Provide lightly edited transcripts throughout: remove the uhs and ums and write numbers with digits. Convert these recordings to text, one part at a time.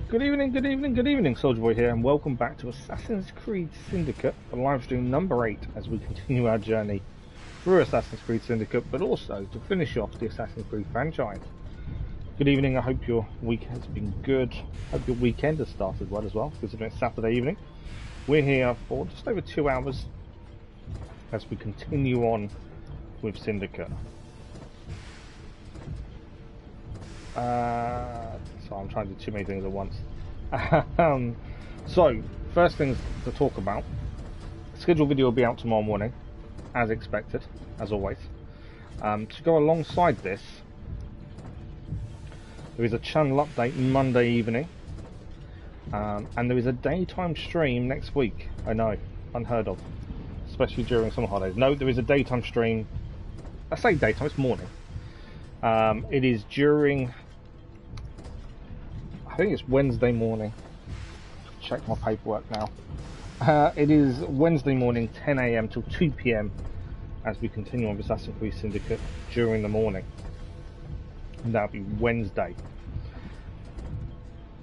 Good evening, good evening, good evening, Soldier Boy here, and welcome back to Assassin's Creed Syndicate, the livestream number 8, as we continue our journey through Assassin's Creed Syndicate, but also to finish off the Assassin's Creed franchise. Good evening, I hope your week has been good. Hope your weekend has started well as well, considering it's Saturday evening. We're here for just over 2 hours as we continue on with Syndicate. So I'm trying to do too many things at once. So, first things to talk about. Scheduled video will be out tomorrow morning, as expected, as always. To go alongside this, there is a channel update Monday evening, and there is a daytime stream next week. I know, unheard of, especially during summer holidays. No, there is a daytime stream. I say daytime, it's morning. It is during, I think it's Wednesday morning. Check my paperwork now. It is Wednesday morning, 10 AM till 2 PM, as we continue on with Assassin's Creed Syndicate during the morning. And that'll be Wednesday.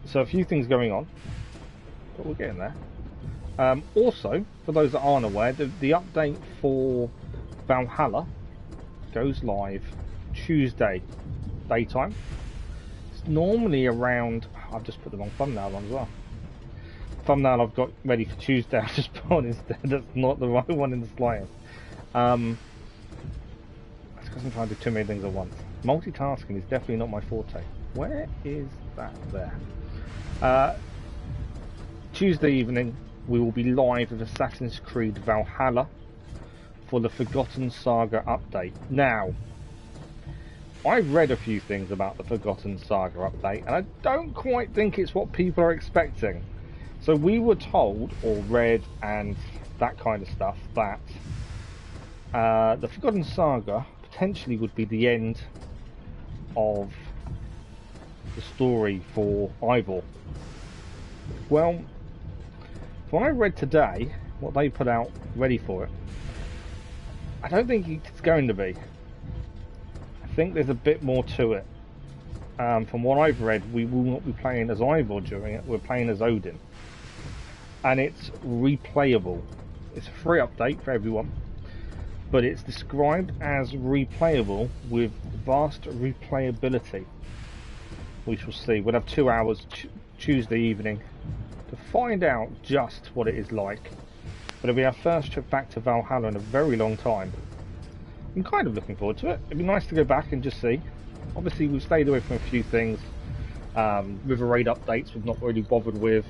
So a few things going on, but we're getting there. Also, for those that aren't aware, the update for Valhalla goes live Tuesday daytime. It's normally around, I've just put the wrong thumbnail on as well. Thumbnail I've got ready for Tuesday, I've just put on instead. That's not the right one in the slightest. That's because I'm trying to do too many things at once. Multitasking is definitely not my forte. Where is that there? Tuesday evening we will be live with Assassin's Creed Valhalla for the Forgotten Saga update. Now, I've read a few things about the Forgotten Saga update, and I don't quite think it's what people are expecting. So we were told, or read, and that kind of stuff, that the Forgotten Saga potentially would be the end of the story for Ivor. Well, from what I read today, what they put out ready for it, I don't think it's going to be. I think there's a bit more to it. From what I've read, we will not be playing as Ivor during it, we're playing as Odin. And it's replayable. It's a free update for everyone, but it's described as replayable with vast replayability. We shall see. We'll have 2 hours Tuesday evening to find out just what it is like. But it'll be our first trip back to Valhalla in a very long time. I'm kind of looking forward to it. It'd be nice to go back and just see. Obviously we've stayed away from a few things. River Raid updates we've not really bothered with.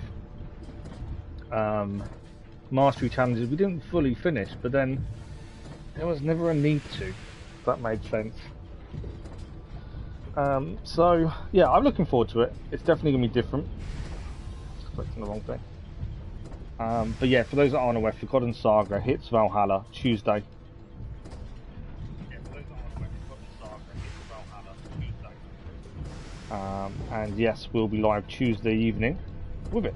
Mastery challenges we didn't fully finish, but then there was never a need to, if that made sense. So yeah, I'm looking forward to it. It's definitely going to be different. Just clicking the wrong thing. But yeah, for those that aren't aware, Forgotten Saga hits Valhalla Tuesday. And yes, we'll be live Tuesday evening with it.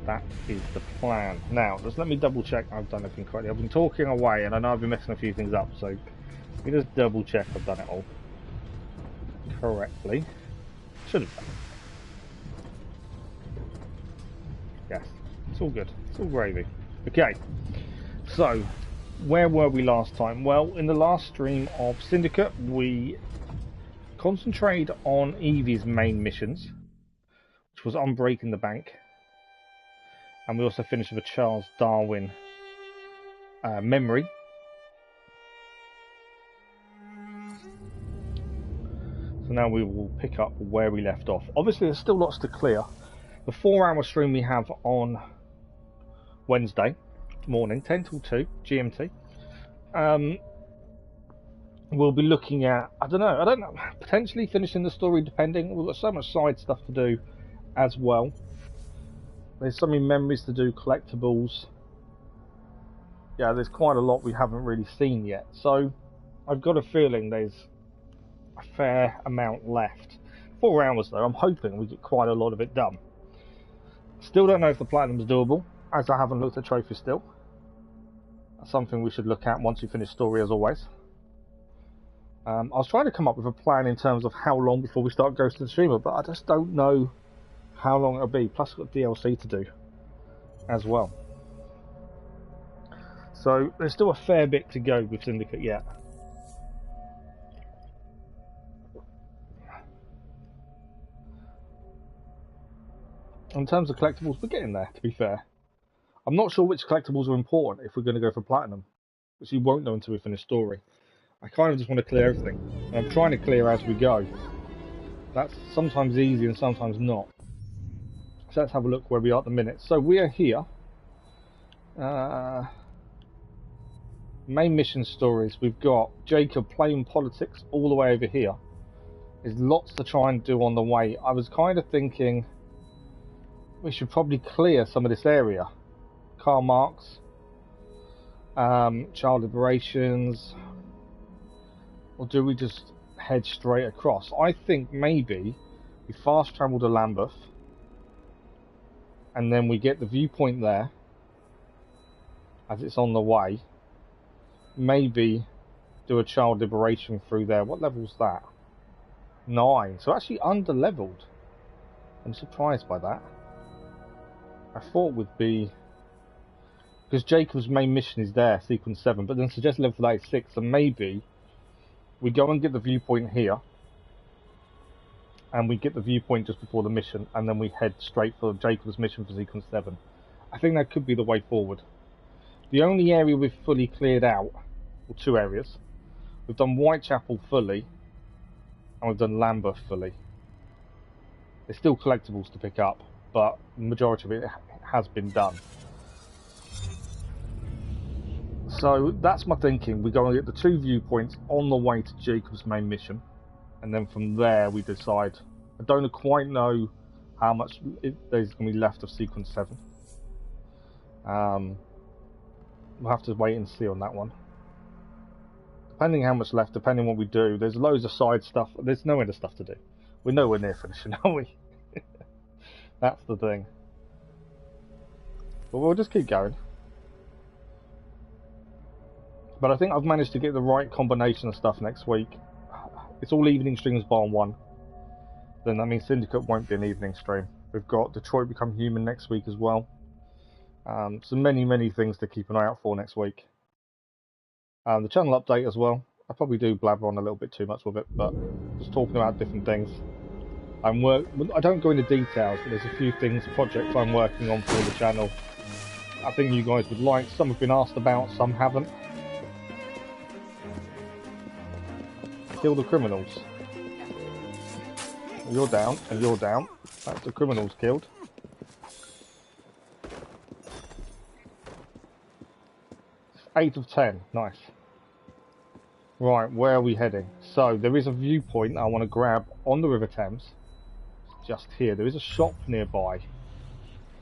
That is the plan. Now, just let me double check I've done everything correctly. I've been talking away and I know I've been messing a few things up, so let me just double check I've done it all correctly. Should have done. Yes, it's all good. It's all gravy. Okay, so where were we last time? Well, in the last stream of Syndicate, we concentrated on Evie's main missions, which was unbreaking the bank. And we also finished with a Charles Darwin memory. So now we will pick up where we left off. Obviously there's still lots to clear. The 4-hour stream we have on Wednesday morning, 10 till 2 GMT. We'll be looking at, I don't know, potentially finishing the story depending. We've got so much side stuff to do as well. There's so many memories to do, collectibles. Yeah, there's quite a lot we haven't really seen yet. So I've got a feeling there's a fair amount left. 4 hours though, I'm hoping we get quite a lot of it done. Still don't know if the platinum's doable, as I haven't looked at trophies still. That's something we should look at once we finish story as always. I was trying to come up with a plan in terms of how long before we start Ghost of the Streamer, but I just don't know how long it'll be. Plus, we've got DLC to do as well. So there's still a fair bit to go with Syndicate yet. In terms of collectibles, we're getting there, to be fair. I'm not sure which collectibles are important if we're going to go for Platinum, which you won't know until we finish story. I kind of just want to clear everything. I'm trying to clear as we go. That's sometimes easy and sometimes not. So let's have a look where we are at the minute. So we are here. Main mission stories. We've got Jacob playing politics all the way over here. There's lots to try and do on the way. I was kind of thinking we should probably clear some of this area. Car marks, child liberations, or do we just head straight across? I think maybe we fast travel to Lambeth and then we get the viewpoint there as it's on the way. Maybe do a child liberation through there. What level's that? 9. So actually under leveled. I'm surprised by that. I thought would be because Jacob's main mission is there, sequence 7, but then suggested level for that is 6, so maybe we go and get the viewpoint here, and we get the viewpoint just before the mission, and then we head straight for Jacob's mission for sequence 7. I think that could be the way forward. The only area we've fully cleared out, or 2 areas, we've done Whitechapel fully, and we've done Lambeth fully. There's still collectibles to pick up, but the majority of it has been done. So that's my thinking. We go and get the 2 viewpoints on the way to Jacob's main mission, and then from there we decide. I don't quite know how much there's going to be left of sequence 7. We'll have to wait and see on that one. Depending how much left, depending what we do, there's loads of side stuff. There's no end of stuff to do. We're nowhere near finishing, are we? That's the thing. But we'll just keep going. But I think I've managed to get the right combination of stuff next week. It's all evening streams bar 1. Then that means Syndicate won't be an evening stream. We've got Detroit Become Human next week as well. So many things to keep an eye out for next week. The channel update as well. I probably do blabber on a little bit too much with it, but just talking about different things. I don't go into details, but there's a few things, projects I'm working on for the channel. I think you guys would like. Some have been asked about, some haven't. Kill the criminals. You're down, and you're down. That's the criminals killed. Eight of 10, nice. Right, where are we heading? So, there is a viewpoint I want to grab on the River Thames. Just here. There is a shop nearby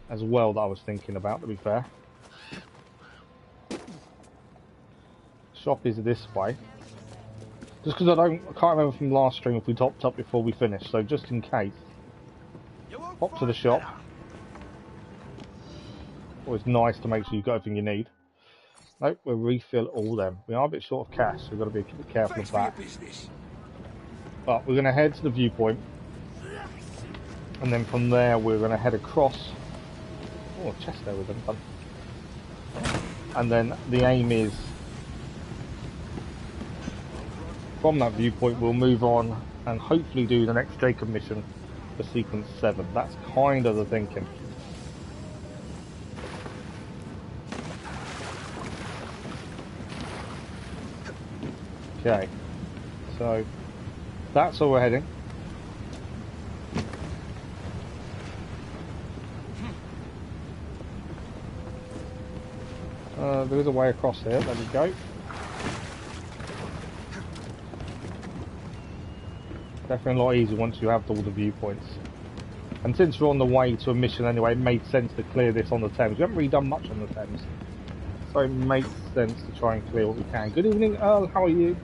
as well that I was thinking about, to be fair. Shop is this way. Just because I can't remember from last stream if we topped up before we finished, so just in case. Pop to the shop. Always nice to make sure you've got everything you need. Nope, we'll refill all them. We are a bit short of cash, so we've got to be a bit careful of that. But we're going to head to the viewpoint. And then from there we're going to head across. Oh, a chest there with them. And then the aim is, from that viewpoint we'll move on and hopefully do the next Jacob mission for sequence 7. That's kind of the thinking. Okay, so that's where we're heading. There is a way across here, there we go. Definitely a lot easier once you have all the viewpoints. And since we're on the way to a mission anyway, it made sense to clear this on the Thames. We haven't really done much on the Thames, so it makes sense to try and clear what we can. Good evening, Earl, how are you?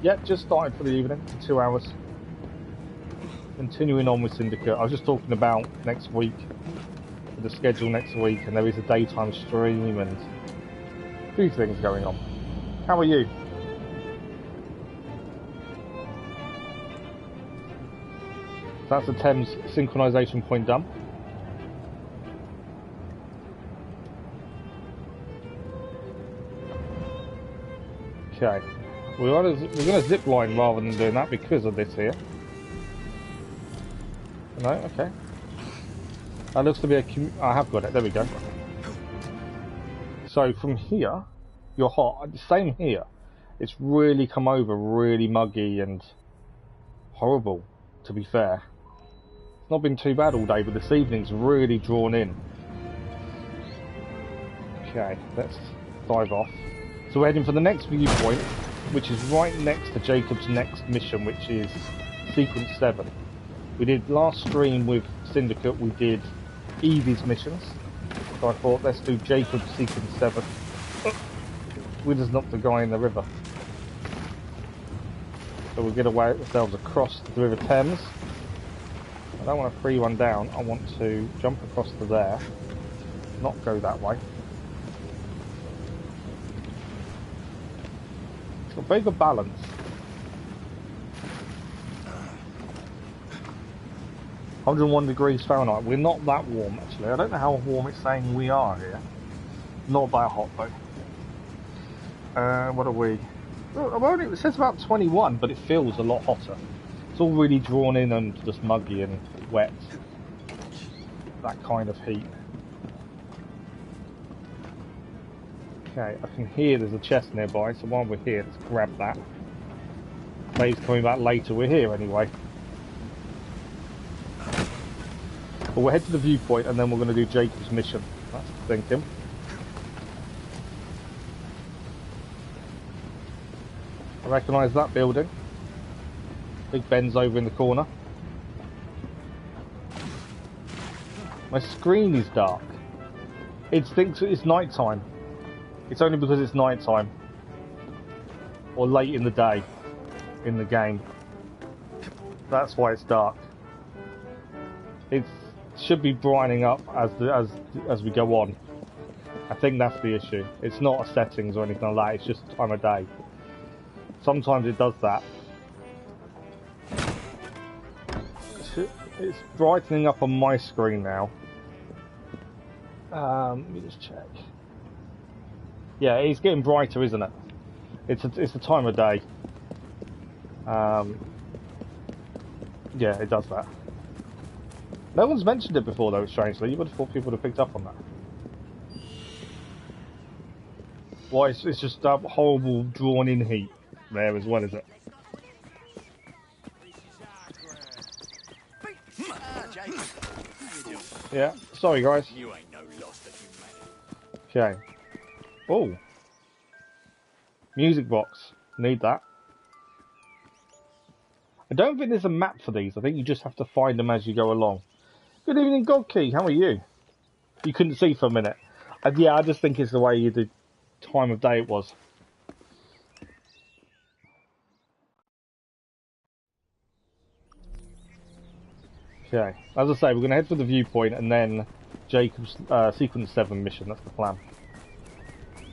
Yep, just started for the evening, for 2 hours. Continuing on with Syndicate. I was just talking about next week, the schedule next week, and there is a daytime stream and a few things going on. How are you? That's the Thames synchronization point done. Okay, we're going to zip line rather than doing that because of this here. No, okay. That looks to be a I have got it, there we go. So from here, you're hot. Same here. It's really come over really muggy and horrible, to be fair. It's not been too bad all day, but this evening's really drawn in. Okay, let's dive off. So we're heading for the next viewpoint, which is right next to Jacob's next mission, which is Sequence 7. We did last stream with Syndicate, we did Evie's missions. So I thought, let's do Jacob's Sequence 7. We just knocked the guy in the river. So we'll get away ourselves across the River Thames. I don't want to free one down, I want to jump across to there, not go that way. It's got very good balance. (101°F). We're not that warm actually. I don't know how warm it's saying we are here. Not that hot though. What are we? Well, it says about 21, but it feels a lot hotter. It's all really drawn in and just muggy and wet. That kind of heat. Okay, I can hear there's a chest nearby, so while we're here, let's grab that. Maybe he's coming back later, we're here anyway. But we'll head to the viewpoint and then we're going to do Jacob's mission. That's the thinking. I recognise that building. Big Ben's over in the corner. My screen is dark. It thinks it's night time. It's only because it's night time. Or late in the day. In the game. That's why it's dark. It should be brightening up as we go on. I think that's the issue. It's not a settings or anything like that, it's just time of day. Sometimes it does that. It's brightening up on my screen now. Let me just check. Yeah, it's getting brighter, isn't it? It's the time of day. Yeah, it does that. No one's mentioned it before though, strangely. You would have thought people would have picked up on that. Well, it's just that horrible drawn in heat there as well, is it? Yeah, sorry guys. Okay. Oh. Music box. Need that. I don't think there's a map for these. I think you just have to find them as you go along. Good evening, Godkey. How are you? You couldn't see for a minute. Yeah, I just think it's the way the time of day it was. Okay. As I say, we're going to head for the viewpoint and then Jacob's Sequence 7 mission. That's the plan.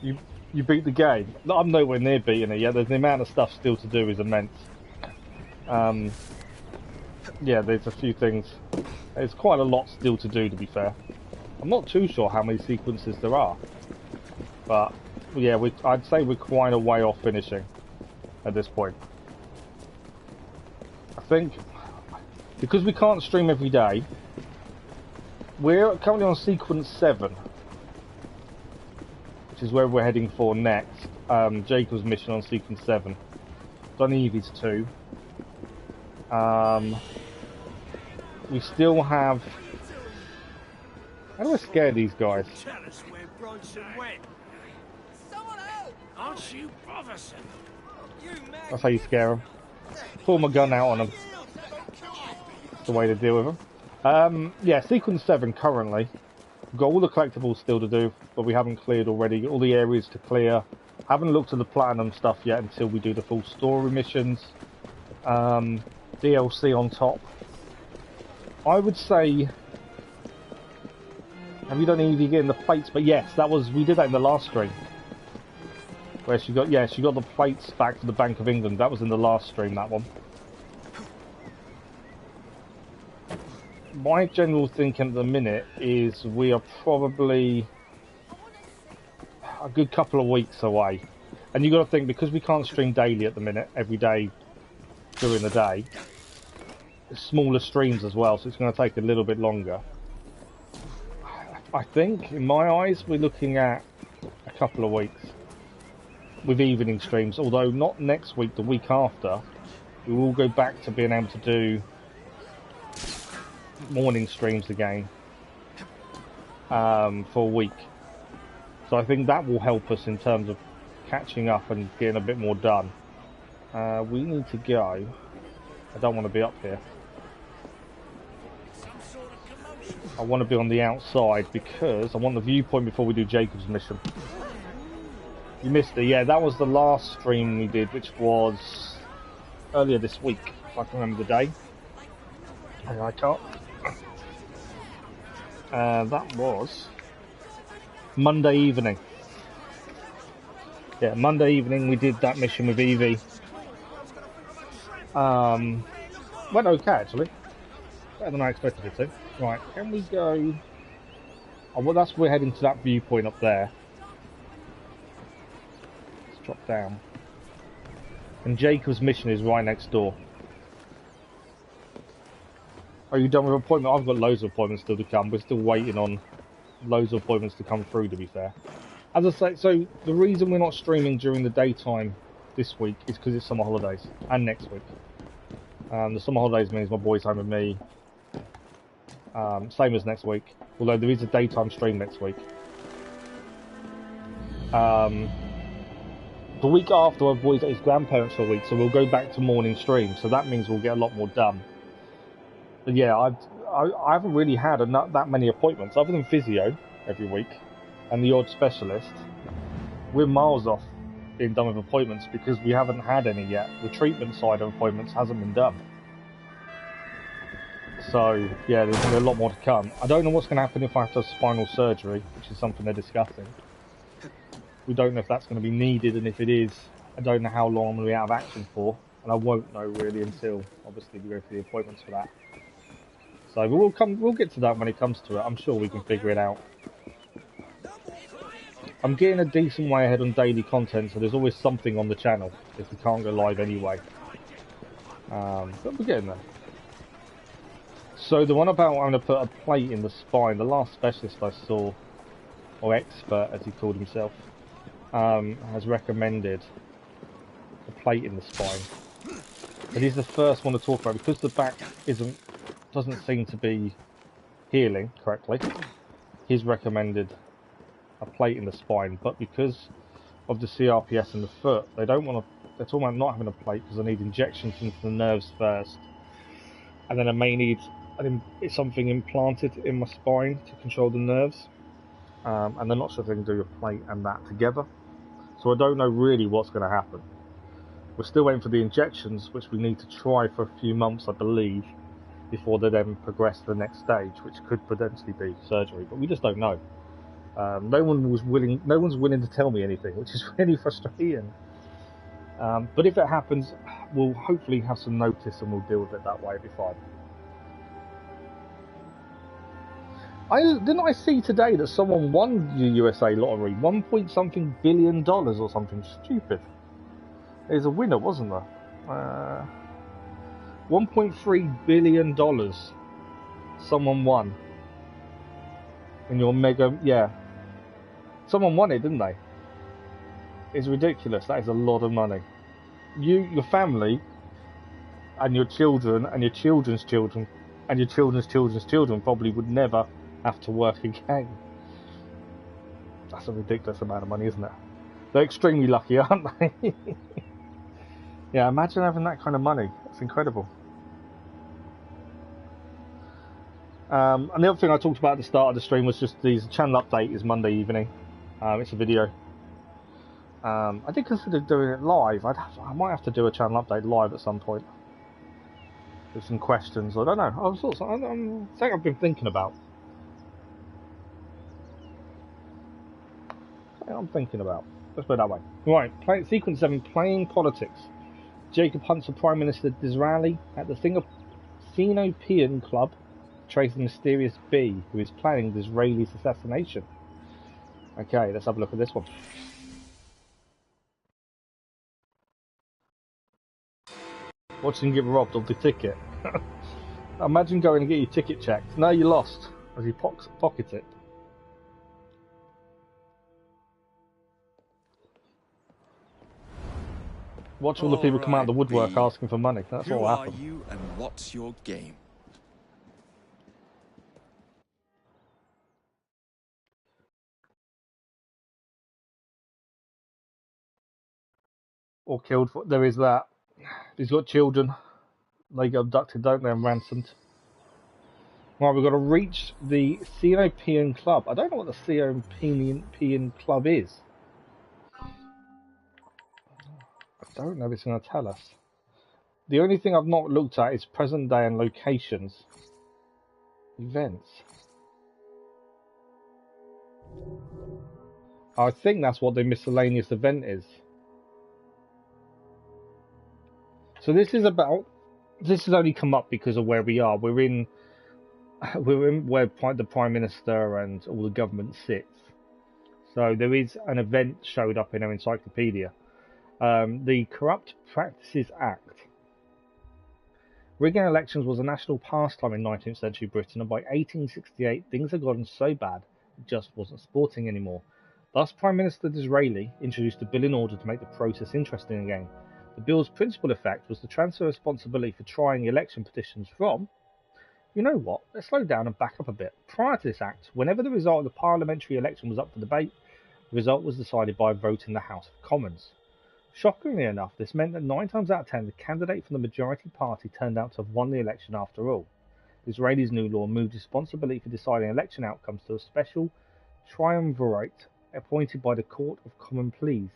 You beat the game. I'm nowhere near beating it yet. The amount of stuff still to do is immense. Yeah, there's a few things. There's quite a lot still to do, to be fair. I'm not too sure how many sequences there are. But, yeah, I'd say we're quite a way off finishing at this point. I think, because we can't stream every day, we're currently on Sequence 7. Which is where we're heading for next. Jacob's mission on Sequence 7. Done Evie's 2. We still have... How do I scare these guys? That's how you scare them. Pull my gun out on them. That's the way to deal with them. Yeah, Sequence 7 currently. We've got all the collectibles still to do, but we haven't cleared already. All the areas to clear. Haven't looked at the platinum stuff yet until we do the full story missions. DLC on top. I would say... Have you done Evie getting the plates? But yes, we did that in the last stream. Where she got the plates back to the Bank of England. That was in the last stream, that one. my general thinking at the minute is we are probably a good couple of weeks away. And you got to think, because we can't stream daily at the minute, every day during the day, smaller streams as well, so it's going to take a little bit longer. I think, in my eyes, we're looking at a couple of weeks with evening streams, although not next week, the week after. We will go back to being able to do morning streams again for a week. So I think that will help us in terms of catching up and getting a bit more done. We need to go. I don't want to be up here. I want to be on the outside because I want the viewpoint before we do Jacob's mission. You missed it. Yeah, that was the last stream we did, which was earlier this week, if I can remember the day. I can't. That was Monday evening. Yeah, Monday evening we did that mission with Evie. Went okay actually. Better than I expected it to. Right, can we go... Oh, well, that's we're heading to that viewpoint up there. Let's drop down. And Jacob's mission is right next door. Are you done with appointment? I've got loads of appointments still to come. We're still waiting on loads of appointments to come through, to be fair. As I say, so the reason we're not streaming during the daytime this week is because it's summer holidays, and next week. The summer holidays means my boy's home with me. Same as next week, although there is a daytime stream next week. The week after, my boy's at his grandparents for a week, so we'll go back to morning stream. So that means we'll get a lot more done. But yeah, I haven't really had that many appointments, other than physio every week and the odd specialist. We're miles off being done with appointments because we haven't had any yet. The treatment side of appointments hasn't been done. So yeah, there's going to be a lot more to come. I don't know what's going to happen if I have to have spinal surgery, which is something they're discussing. We don't know if that's going to be needed, and if it is, I don't know how long I'm going to be out of action for, and I won't know really until obviously we go for the appointments for that. So we'll get to that when it comes to it. I'm sure we can figure it out. I'm getting a decent way ahead on daily content, so there's always something on the channel if we can't go live anyway. But we're getting there. So the one about I'm going to put a plate in the spine, the last specialist I saw, or expert as he called himself, has recommended a plate in the spine. But he's the first one to talk about it, because the back doesn't seem to be healing correctly. He's recommended a plate in the spine, but because of the CRPS in the foot, they don't want to. They're talking about not having a plate because I need injections into the nerves first, and then I may need something implanted in my spine to control the nerves. And they're not sure if they can do a plate and that together. So I don't know really what's going to happen. We're still waiting for the injections, which we need to try for a few months, I believe, before they then progress to the next stage, which could potentially be surgery. But we just don't know. No one's willing to tell me anything, which is really frustrating. But if it happens, we'll hopefully have some notice and we'll deal with it that way. It'll be fine. Didn't I see today that someone won the USA lottery, 1.something billion or something stupid? There's a winner, wasn't there? $1.3 billion. Someone won. In your mega, yeah. Someone won it, didn't they? It's ridiculous. That is a lot of money. Your family, and your children, and your children's children, and your children's children's children probably would never have to work again. That's a ridiculous amount of money, isn't it? They're extremely lucky, aren't they? Yeah, imagine having that kind of money. It's incredible. And the other thing I talked about at the start of the stream was just the channel update is Monday evening. It's a video. I did consider doing it live. I might have to do a channel update live at some point. With some questions. I don't know. I'm something I've been thinking about. Let's put it that way. Right, sequence 7, playing politics. Jacob hunts for Prime Minister Disraeli at the Sinopean Club, trace the mysterious bee who is planning Disraeli's assassination. Okay, let's have a look at this one. Watching get robbed of the ticket. Imagine going and get your ticket checked. No, you lost as you pocket it. Watch all the people come out of the woodwork asking for money. That's what will happen. Who are you and what's your game? Or killed for. There is that. He's got children. They get abducted, don't they, and ransomed. Right, we've got to reach the Syndicate Club. I don't know what the Syndicate Club is. I don't know if it's going to tell us. The only thing I've not looked at is present day and locations. Events. I think that's what the miscellaneous event is. So this is about. This has only come up because of where we are. We're in where the Prime Minister and all the government sits. So there is an event showed up in our encyclopedia. The Corrupt Practices Act. Rigging elections was a national pastime in 19th century Britain, and by 1868 things had gotten so bad it just wasn't sporting anymore. Thus Prime Minister Disraeli introduced a bill in order to make the process interesting again. The bill's principal effect was to transfer responsibility for trying election petitions from... You know what, let's slow down and back up a bit. Prior to this act, whenever the result of the parliamentary election was up for debate, the result was decided by a vote in the House of Commons. Shockingly enough, this meant that 9 times out of 10 the candidate from the majority party turned out to have won the election after all. Disraeli's new law moved responsibility for deciding election outcomes to a special triumvirate appointed by the Court of Common Pleas,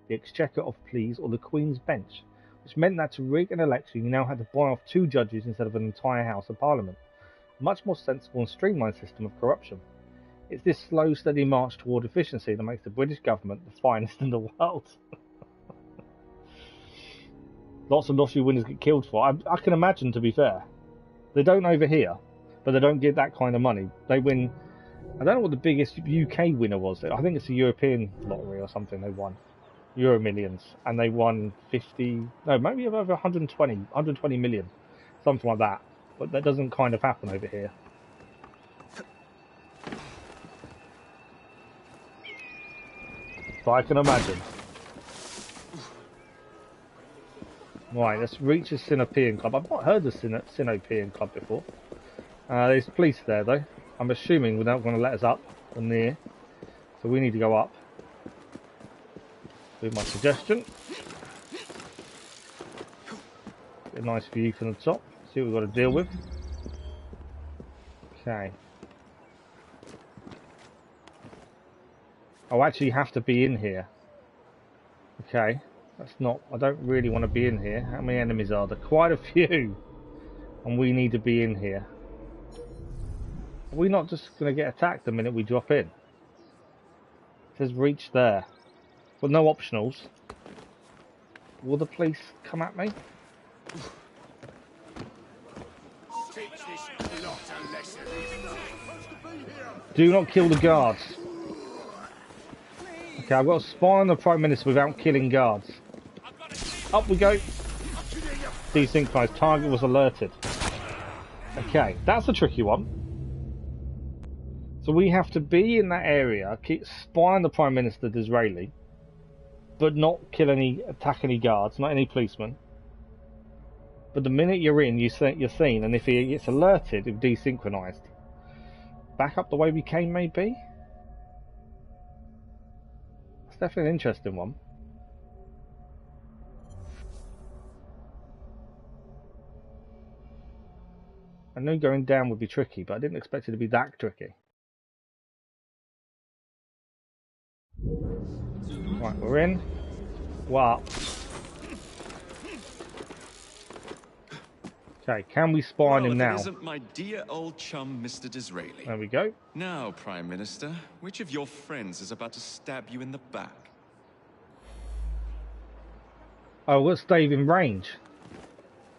the Exchequer of Pleas, or the Queen's Bench, which meant that to rig an election you now had to buy off 2 judges instead of an entire House of Parliament. A much more sensible and streamlined system of corruption. It's this slow, steady march toward efficiency that makes the British government the finest in the world. Lots of lottery winners get killed for. I can imagine, to be fair. They don't over here, but they don't get that kind of money. They win... I don't know what the biggest UK winner was. I think it's a European lottery or something they won. Euro Millions. And they won 50... No, maybe over 120 million. Something like that. But that doesn't kind of happen over here. But I can imagine. Right, let's reach the Syndicate Club. I've not heard of the Syndicate Club before. There's police there, though. I'm assuming they're not going to let us up or near. So we need to go up. With my suggestion. Get a nice view from the top. See what we've got to deal with. Okay. I'll actually have to be in here. Okay. That's not... I don't really want to be in here. How many enemies are there? Quite a few. And we need to be in here. Are we not just going to get attacked the minute we drop in? It says reach there. But no optionals. Will the police come at me? Do not kill the guards. Okay, I've got to spy on the Prime Minister without killing guards. Up we go. Desynchronized. Target was alerted. Okay, that's a tricky one. So we have to be in that area, keep spying the Prime Minister Disraeli, but not attack any guards, not any policemen. But the minute you're in, you're seen, and if he gets alerted, it's desynchronized. Back up the way we came, maybe? It's definitely an interesting one. I knew going down would be tricky, but I didn't expect it to be that tricky. Right, we're in. Wow. Okay, can we spy on him now? It isn't my dear old chum, Mr. Disraeli. There we go. Now, Prime Minister, which of your friends is about to stab you in the back? Oh, let's stay in range.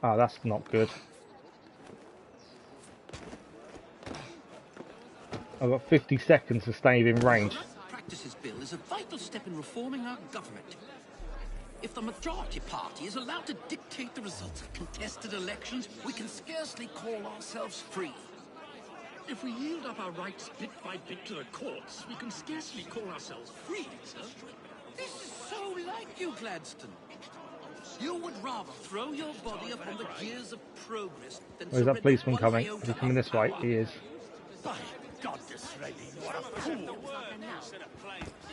Oh, that's not good. I've got 50 seconds to stay within range. Practices bill is a vital step in reforming our government. If the majority party is allowed to dictate the results of contested elections, we can scarcely call ourselves free. If we yield up our rights bit by bit to the courts, we can scarcely call ourselves free, sir. This is so like you, Gladstone. You would rather throw your body upon the gears of progress than Where's that policeman coming? Is he coming this way? He is. By God, Disraeli, you are a fool.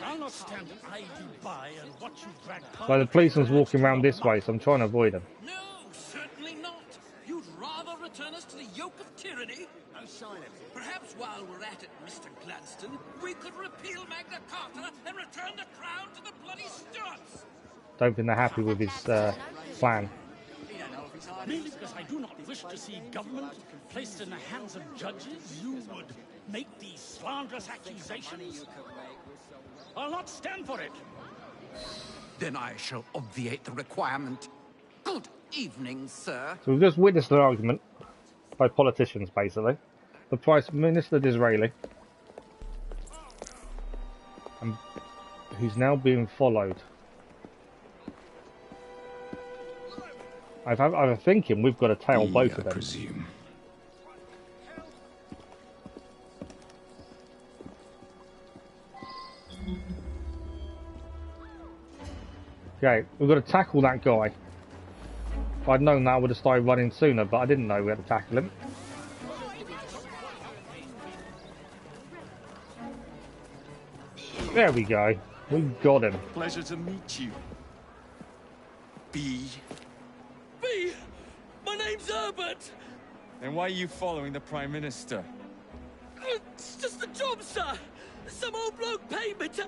I'll not stand idly by and watch you drag past. Well, the policeman's walking around this way, so I'm trying to avoid him. No, certainly not. You'd rather return us to the yoke of tyranny? No silence. Perhaps while we're at it, Mr. Gladstone, we could repeal Magna Carta and return the crown to the bloody Stuarts. Don't think they're happy with his plan. Merely because I do not wish to see government placed in the hands of judges, you would make these slanderous accusations? I'll not stand for it. Then I shall obviate the requirement. Good evening, sir. So we've just witnessed an argument by politicians, basically. The Prime Minister Disraeli, who's now being followed. I have a thinking we've got to tail both of them. Presume. Okay, we've got to tackle that guy. If I'd known that, I would have started running sooner, but I didn't know we had to tackle him. There we go. We got him. Pleasure to meet you. B. B! My name's Herbert! And why are you following the Prime Minister? It's just a job, sir! Some old bloke paid me to...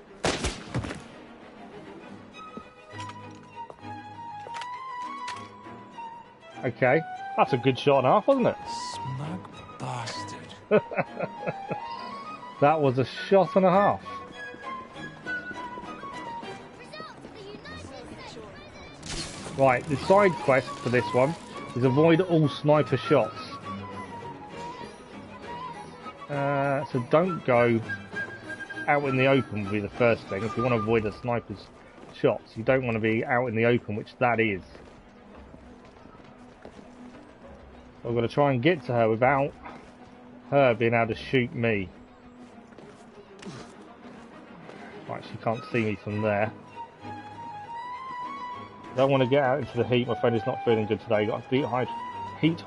Okay, that's a good shot and a half, wasn't it? Smug bastard. That was a shot and a half. Right, the side quest for this one is avoid all sniper shots. So don't go out in the open would be the first thing. If you want to avoid the sniper's shots, you don't want to be out in the open, which that is. So I've got to try and get to her without her being able to shoot me. Right, she can't see me from there. Don't want to get out into the heat. My friend is not feeling good today. Got heat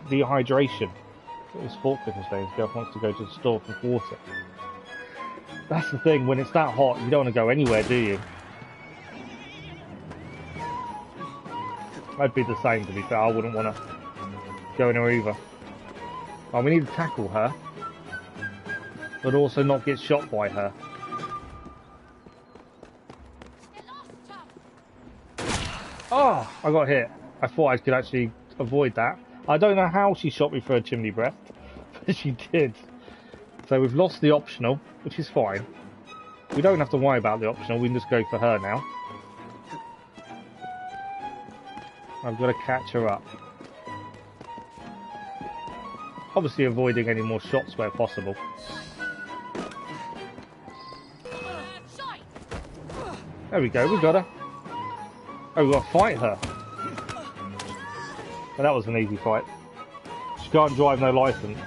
dehydration. His forklift today. His girl wants to go to the store for water. That's the thing. When it's that hot, you don't want to go anywhere, do you? I'd be the same, to be fair. I wouldn't want to go anywhere either. Oh, we need to tackle her, but also not get shot by her. Oh, I got hit. I thought I could actually avoid that. I don't know how she shot me through a chimney breast, but she did. So we've lost the optional, which is fine. We don't have to worry about the optional, we can just go for her now. I've got to catch her up. Obviously avoiding any more shots where possible. There we go, we got her. Oh, we've got to fight her. Well, that was an easy fight. She can't drive, no license.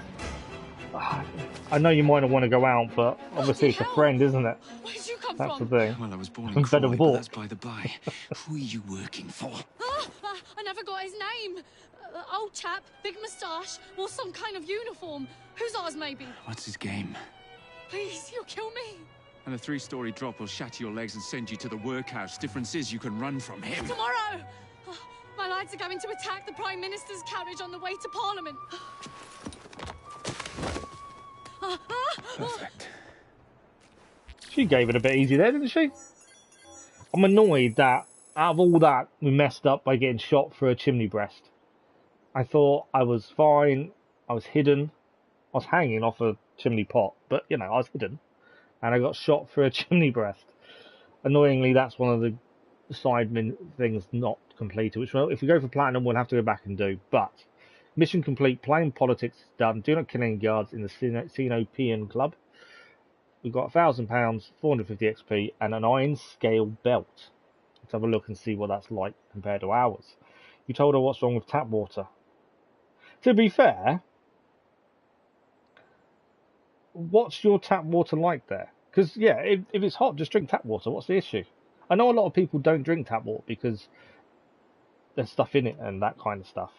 I know you might not want to go out, but obviously it's a friend, isn't it? Where did you come That's from? the thing. Well, I was born in Better Crawley, walk. but that's by the by. Who are you working for? I never got his name. Old chap, big moustache, wore some kind of uniform. Whose ours, maybe? What's his game? Please, you'll kill me. And a 3-story drop will shatter your legs and send you to the workhouse. Difference is you can run from him. Tomorrow! My lads are going to attack the Prime Minister's carriage on the way to Parliament. Perfect. She gave it a bit easy there, didn't she? I'm annoyed that out of all that, we messed up by getting shot through a chimney breast. I thought I was fine. I was hidden. I was hanging off a chimney pot, but, you know, I was hidden. And I got shot through a chimney breast. Annoyingly, that's one of the side things not completed, which, well, if we go for platinum, we'll have to go back and do. But, mission complete, playing politics is done. Do not kill any guards in the Sinopean Club. we've got £1,000, 450 XP, and an iron scale belt. Let's have a look and see what that's like compared to ours. You told her what's wrong with tap water. To be fair, what's your tap water like there? Because, yeah, if it's hot, just drink tap water. What's the issue? I know a lot of people don't drink tap water because there's stuff in it and that kind of stuff.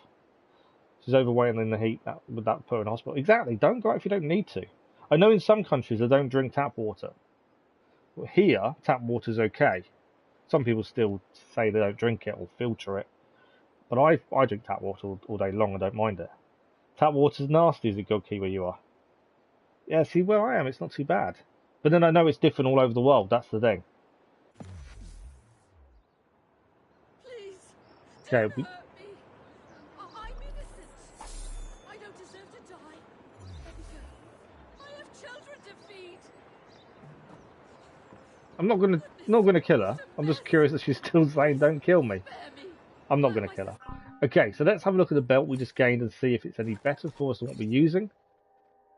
She's overweight and in the heat, would that put her in hospital? Exactly. Don't go out if you don't need to. I know in some countries they don't drink tap water. But here, tap water's okay. Some people still say they don't drink it or filter it. But I drink tap water all day long. I don't mind it. Tap water's nasty as a god key where you are. Yeah, see, where I am, it's not too bad. But then I know it's different all over the world. That's the thing. Please, Okay, don't hurt me. I'm innocent. I don't deserve to die. Let me go. I have children to feed. I'm not gonna kill her. I'm just curious that she's still saying don't kill me. Spare me. I'm not gonna kill her. Okay, so let's have a look at the belt we just gained and see if it's any better for us than what we're using.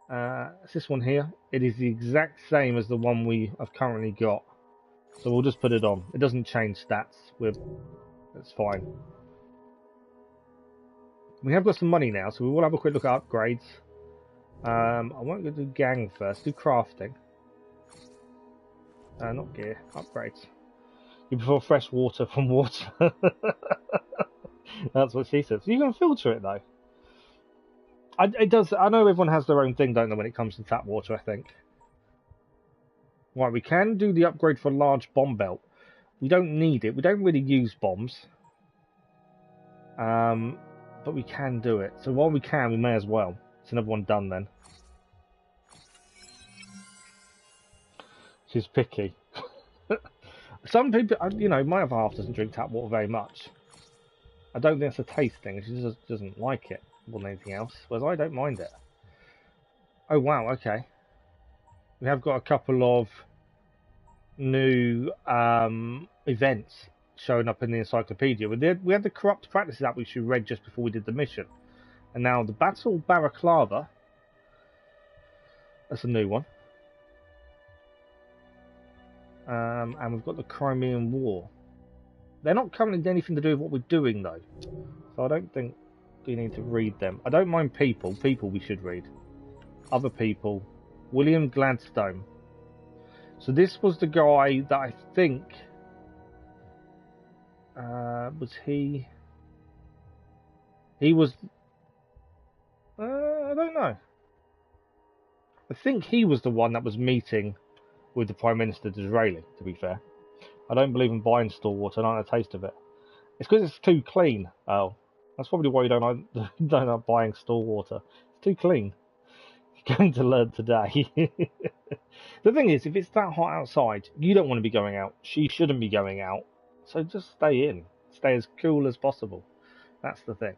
It's this one here. It is the exact same as the one we have currently got. So we'll just put it on. It doesn't change stats. That's fine. We have got some money now, so we will have a quick look at upgrades. I won't go do gang first. Do crafting. Not gear. Upgrades. You prefer fresh water from water. That's what she says. You can filter it though. It does. I know everyone has their own thing, don't they, when it comes to tap water, I think. Right, we can do the upgrade for a large bomb belt. We don't need it. We don't really use bombs. But we can do it. So while we can, we may as well. It's another one done then. She's picky. Some people, you know, my other half doesn't drink tap water very much. I don't think it's a taste thing. She just doesn't like it more than anything else. Whereas I don't mind it. Oh wow, okay. We have got a couple of new events showing up in the encyclopedia. We had the corrupt practices app which we read just before we did the mission. And now the Battle Balaclava. That's a new one. And we've got the Crimean War. They're not currently anything to do with what we're doing though. So I don't think we need to read them. I don't mind people. People we should read. Other people. William Gladstone. So this was the guy that I think... was he... He was... I don't know. I think he was the one that was meeting with the Prime Minister Disraeli, to be fair. I don't believe in buying store water. I don't like the taste of it. It's because it's too clean. Oh, that's probably why you don't like buying store water. It's too clean. You're going to learn today. The thing is, if it's that hot outside, you don't want to be going out. She shouldn't be going out. So just stay in. Stay as cool as possible. That's the thing.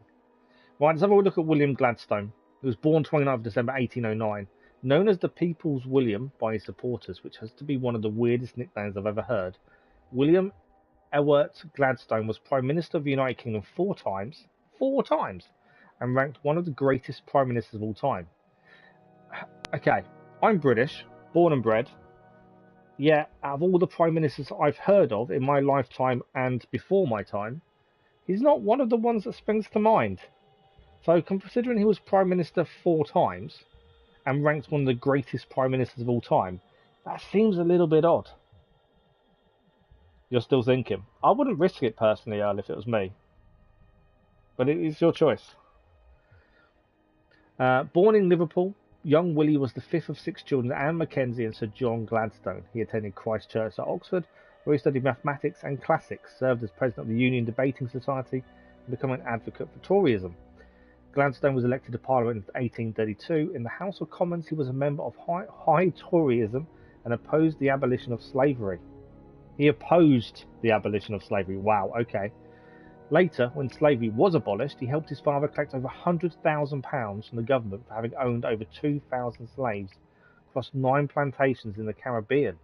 Right, let's have a look at William Gladstone, who was born 29th December 1809. Known as the People's William by his supporters, which has to be one of the weirdest nicknames I've ever heard. William Ewart Gladstone was Prime Minister of the United Kingdom 4 times, and ranked one of the greatest Prime Ministers of all time. Okay, I'm British, born and bred. Yeah, out of all the Prime Ministers I've heard of in my lifetime and before my time, he's not one of the ones that springs to mind. So considering he was Prime Minister 4 times, and ranked one of the greatest Prime Ministers of all time, that seems a little bit odd. You're still thinking. I wouldn't risk it personally, Earl, if it was me. But it is your choice. Born in Liverpool, young Willie was the fifth of 6 children, Anne Mackenzie and Sir John Gladstone. He attended Christ Church at Oxford, where he studied mathematics and classics, served as president of the Union Debating Society, and became an advocate for Toryism. Gladstone was elected to Parliament in 1832. In the House of Commons, he was a member of High Toryism and opposed the abolition of slavery. He opposed the abolition of slavery. Wow, okay. Later, when slavery was abolished, he helped his father collect over £100,000 from the government for having owned over 2,000 slaves across 9 plantations in the Caribbean.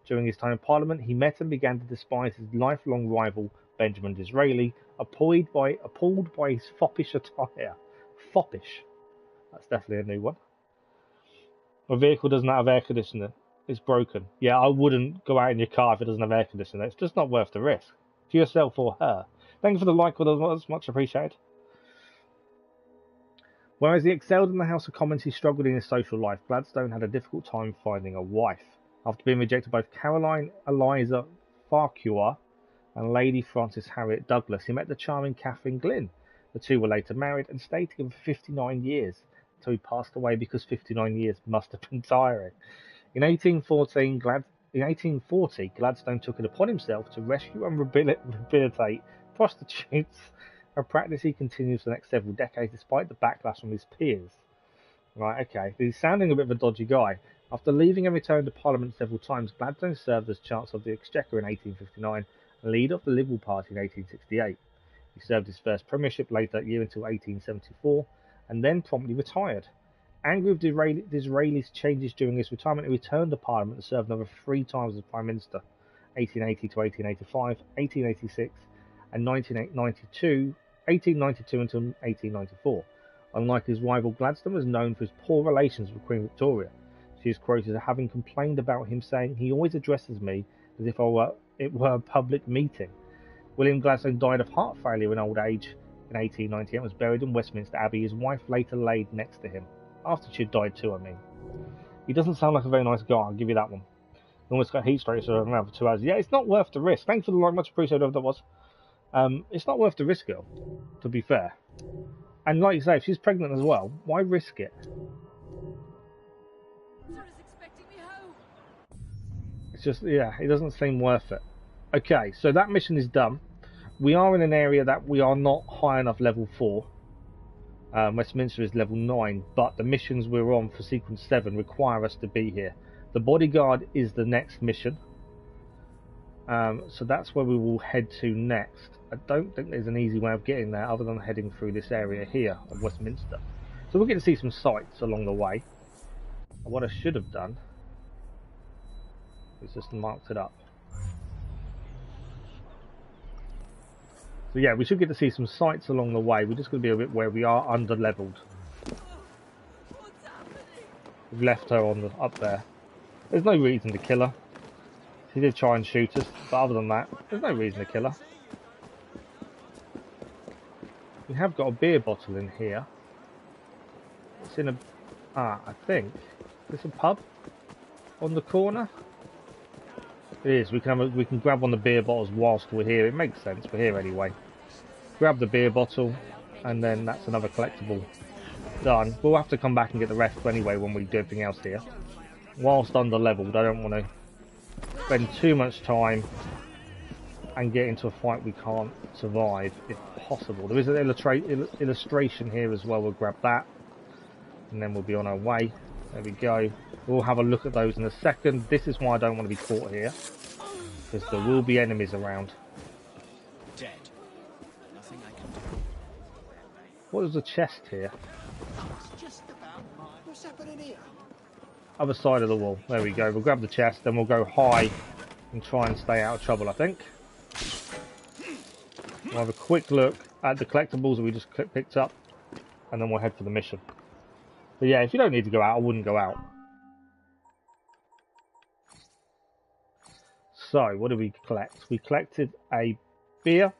During his time in Parliament, he met and began to despise his lifelong rival, Benjamin Disraeli, appalled by his foppish attire. Foppish. That's definitely a new one. My vehicle doesn't have air conditioning. It's broken. Yeah, I wouldn't go out in your car if it doesn't have air conditioning. It's just not worth the risk. For yourself or her. Thank you for the like, that's much appreciated. Whereas he excelled in the House of Commons, he struggled in his social life. Gladstone had a difficult time finding a wife. After being rejected by both Caroline Eliza Farquhar and Lady Frances Harriet Douglas, he met the charming Catherine Glynn. The two were later married and stayed together for 59 years, until he passed away because 59 years must have been tiring. In 1840, Gladstone took it upon himself to rescue and rehabilitate prostitutes, a practice he continues for the next several decades despite the backlash from his peers. Right, okay, he's sounding a bit of a dodgy guy. After leaving and returning to Parliament several times, Gladstone served as Chancellor of the Exchequer in 1859 and leader of the Liberal Party in 1868. He served his first premiership later that year until 1874 and then promptly retired. Angry with Disraeli's changes during his retirement, he returned to Parliament and served another 3 times as Prime Minister, 1880 to 1885, 1886 and 1892 until 1894. Unlike his rival, Gladstone was known for his poor relations with Queen Victoria. She is quoted as having complained about him, saying, "He always addresses me as if it were a public meeting." William Gladstone died of heart failure in old age in 1898 and was buried in Westminster Abbey. His wife later laid next to him. After she had died too, I mean. He doesn't sound like a very nice guy, I'll give you that one. Almost got heat stroke around for 2 hours. Yeah, it's not worth the risk. Thanks for the like, much appreciated, whoever that was. It's not worth the risk, girl, to be fair. And like you say, if she's pregnant as well, why risk it? Expecting me home. It's just, yeah, it doesn't seem worth it. Okay, so that mission is done. We are in an area that we are not high enough level 4. Westminster is level 9, but the missions we're on for sequence 7 require us to be here. The bodyguard is the next mission, so that's where we will head to next. I don't think there's an easy way of getting there other than heading through this area here of Westminster. So we'll get to see some sights along the way. And what I should have done is just marked it up. So yeah, we should get to see some sights along the way. We're just going to be a bit where we are under-leveled. We've left her on up there. There's no reason to kill her. She did try and shoot us, but other than that, there's no reason to kill her. We have got a beer bottle in here. It's in a... I think. Is this a pub? On the corner? It is. We can grab one of the beer bottles whilst we're here. It makes sense. We're here anyway. Grab the beer bottle, and then that's another collectible done. We'll have to come back and get the rest anyway when we do everything else here. Whilst under leveled, I don't want to spend too much time and get into a fight we can't survive if possible. There is an illustration here as well. We'll grab that, and then we'll be on our way. There we go. We'll have a look at those in a second. This is why I don't want to be caught here, because there will be enemies around. Dead. Nothing I can do. What is the chest here? What's happening here? Other side of the wall. There we go. We'll grab the chest, then we'll go high and try and stay out of trouble, I think. We'll have a quick look at the collectibles that we just picked up, and then we'll head for the mission. But yeah, if you don't need to go out, I wouldn't go out. So, what did we collect? We collected a beer,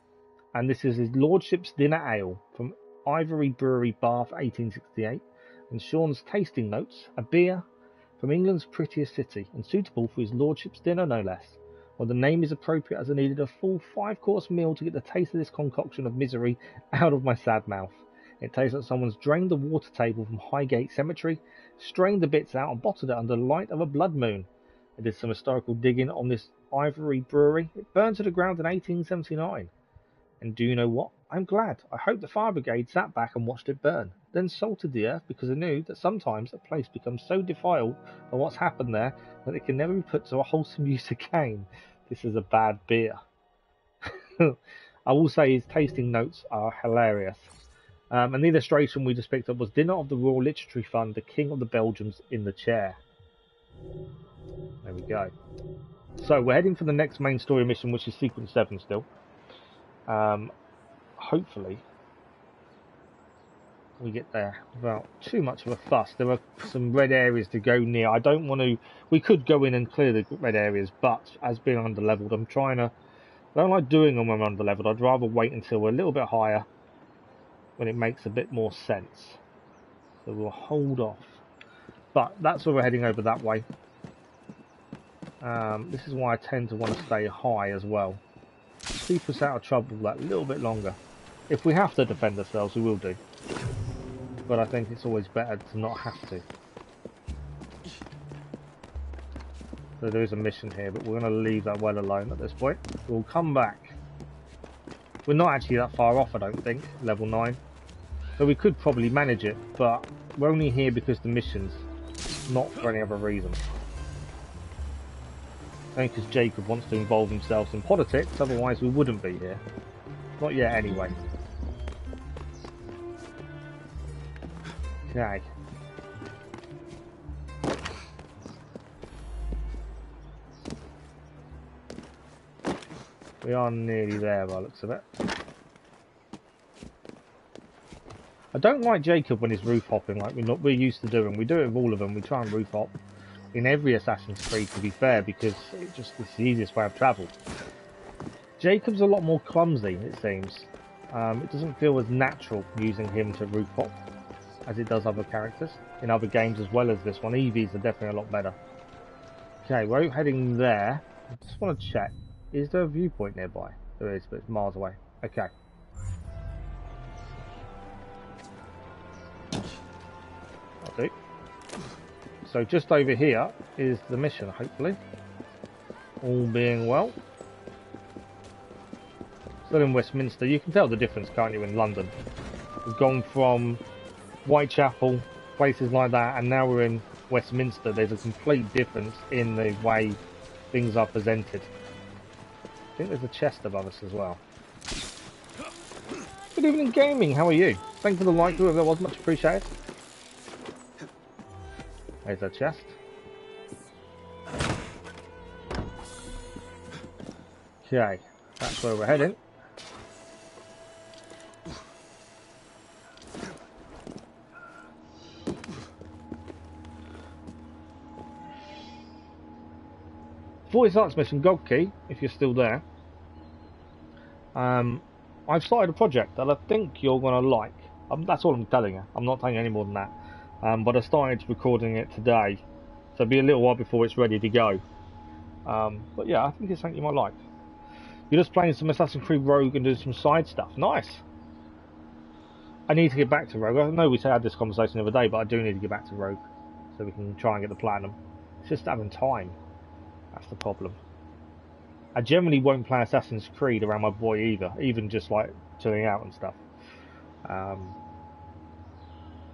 and this is his Lordship's Dinner Ale from Ivory Brewery, Bath, 1868. And Sean's Tasting Notes, a beer from England's prettiest city, and suitable for his Lordship's dinner, no less. While the name is appropriate, as I needed a full 5-course meal to get the taste of this concoction of misery out of my sad mouth. It tastes like someone's drained the water table from Highgate Cemetery, strained the bits out and bottled it under the light of a blood moon. I did some historical digging on this Ivory Brewery. It burned to the ground in 1879. And do you know what? I'm glad. I hope the fire brigade sat back and watched it burn, then salted the earth, because I knew that sometimes a place becomes so defiled by what's happened there that it can never be put to a wholesome use again. This is a bad beer. I will say his tasting notes are hilarious. And the illustration we just picked up was Dinner of the Royal Literary Fund, the King of the Belgians in the chair. There we go. So we're heading for the next main story mission, which is sequence 7 still. Hopefully we get there without too much of a fuss. There are some red areas to go near. I don't want to... We could go in and clear the red areas, but as being under-leveled, I don't like doing them when I'm under-leveled. I'd rather wait until we're a little bit higher when it makes a bit more sense. So we'll hold off. But that's where we're heading over that way. This is why I tend to want to stay high as well. Keep us out of trouble that little bit longer. If we have to defend ourselves, we will do. But I think it's always better to not have to. So there is a mission here, but we're going to leave that well alone at this point. We'll come back. We're not actually that far off, I don't think, level 9. So we could probably manage it, but we're only here because the mission's, not for any other reason. Only because Jacob wants to involve himself in politics, otherwise we wouldn't be here. Not yet, anyway. Okay. We are nearly there by the looks of it. I don't like Jacob when he's roof hopping like we're used to doing. We do it with all of them. We try and roof hop in every Assassin's Creed, to be fair, because it's the easiest way of travel. Jacob's a lot more clumsy, it seems. It doesn't feel as natural using him to roof hop as it does other characters in other games as well as this one. EVs are definitely a lot better. Okay, we're heading there. I just want to check. Is there a viewpoint nearby? There is, but it's miles away. Okay. That'll do. So just over here is the mission, hopefully. All being well. Still in Westminster. You can tell the difference, can't you, in London? We've gone from Whitechapel, places like that, and now we're in Westminster. There's a complete difference in the way things are presented. I think there's a chest above us as well. Good evening, gaming. How are you? Thank you for the like, whoever that was, much appreciated. There's a chest. Okay, that's where we're heading. Voice Arts mission, God Key, if you're still there. I've started a project that I think you're going to like. That's all I'm telling you. I'm not telling you any more than that. But I started recording it today, so it'll be a little while before it's ready to go. But yeah, I think it's something you might like. You're just playing some Assassin's Creed Rogue and doing some side stuff. Nice. I need to get back to Rogue. I know we had this conversation the other day, but I do need to get back to Rogue so we can try and get the platinum. It's just having time. That's the problem. I generally won't play Assassin's Creed around my boy either, even just like chilling out and stuff.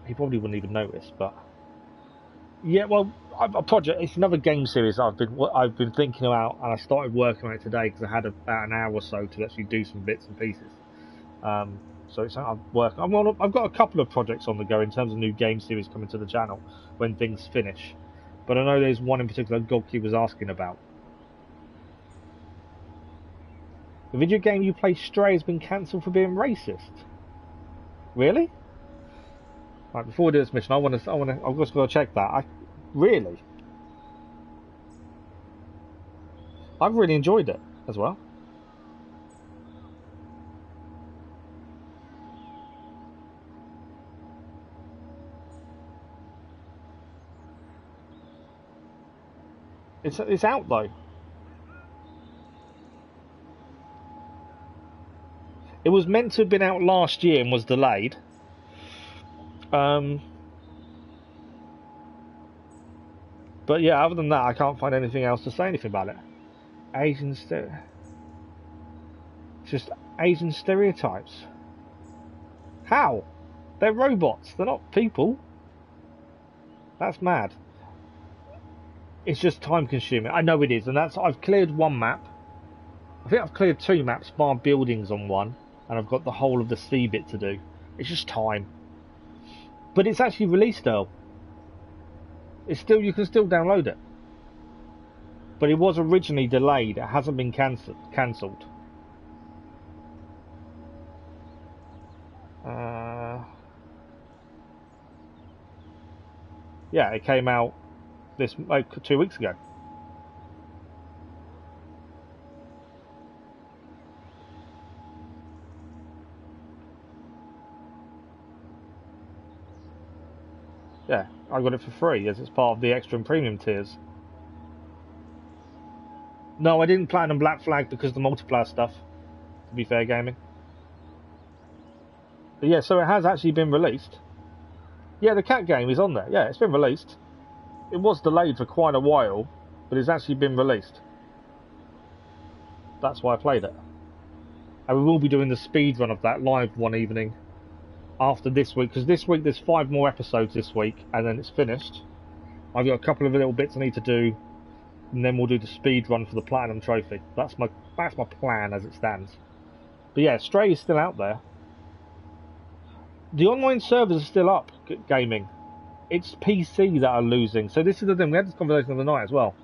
He probably wouldn't even notice, but yeah, well, a project. It's another game series I've been thinking about, and I started working on it today because I had about an hour or so to actually do some bits and pieces. So it's something I've got a couple of projects on the go in terms of new game series coming to the channel when things finish. But I know there's one in particular Godkey was asking about. The video game you play, Stray, has been cancelled for being racist. Really? Right, before we do this mission, I've just got to check that. Really? I've really enjoyed it as well. It's out though. It was meant to have been out last year and was delayed. But yeah, other than that, I can't find anything else to say anything about it. Just Asian stereotypes. How? They're robots. They're not people. That's mad. It's just time consuming. I know it is, and I've cleared one map. I think I've cleared 2 maps, bar buildings on one, and I've got the whole of the sea bit to do. It's just time. But it's actually released, Earl. You can still download it. But it was originally delayed. It hasn't been cancelled. Yeah, it came out this 2 weeks ago. Yeah, I got it for free as it's part of the extra and premium tiers. No, I didn't Platinum Black Flag because of the multiplayer stuff, to be fair, gaming. But yeah, so it has actually been released. Yeah, the cat game is on there. Yeah, it's been released. It was delayed for quite a while, but it's actually been released. That's why I played it. And we will be doing the speed run of that live one evening after this week, because this week there's 5 more episodes this week, and then it's finished. I've got a couple of little bits I need to do, and then we'll do the speed run for the Platinum Trophy. That's my plan as it stands. But yeah, Stray is still out there. The online servers are still up, gaming. It's PC that are losing. So this is the thing, we had this conversation the other night as well.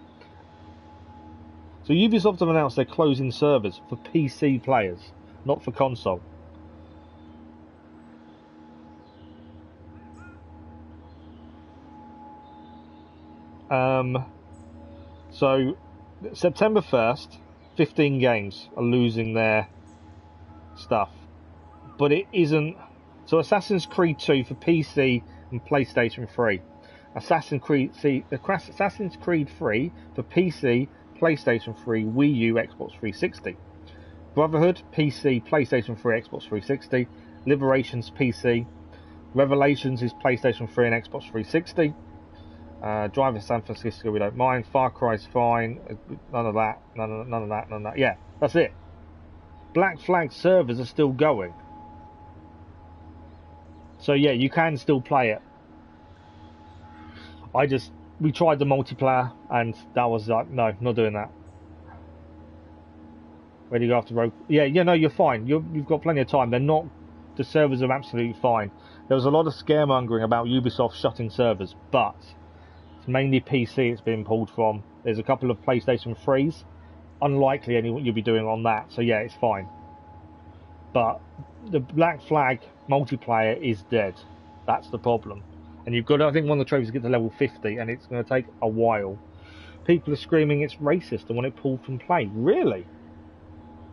So Ubisoft have announced they're closing servers for PC players, not for console. So September 1st, 15 games are losing their stuff. But it isn't... So Assassin's Creed 2 for PC and PlayStation 3. Assassin's Creed 3 for PC, PlayStation 3, Wii U, Xbox 360. Brotherhood, PC, PlayStation 3, Xbox 360. Liberations, PC. Revelations is PlayStation 3 and Xbox 360. Driving San Francisco, we don't mind. Far Cry's fine. None of that. None of that. Yeah, that's it. Black Flag servers are still going. So yeah, you can still play it. We tried the multiplayer, and that was like, no, not doing that. Where do you go after rope? Yeah, no, you're fine. You've got plenty of time. The servers are absolutely fine. There was a lot of scaremongering about Ubisoft shutting servers, but it's mainly PC it's being pulled from. There's a couple of PlayStation 3s. Unlikely anyone you'll be doing on that, so yeah, it's fine. But the Black Flag multiplayer is dead. That's the problem. And you've got, I think, one of the trophies to get to level 50, and it's going to take a while. People are screaming it's racist and want it pulled from play. Really?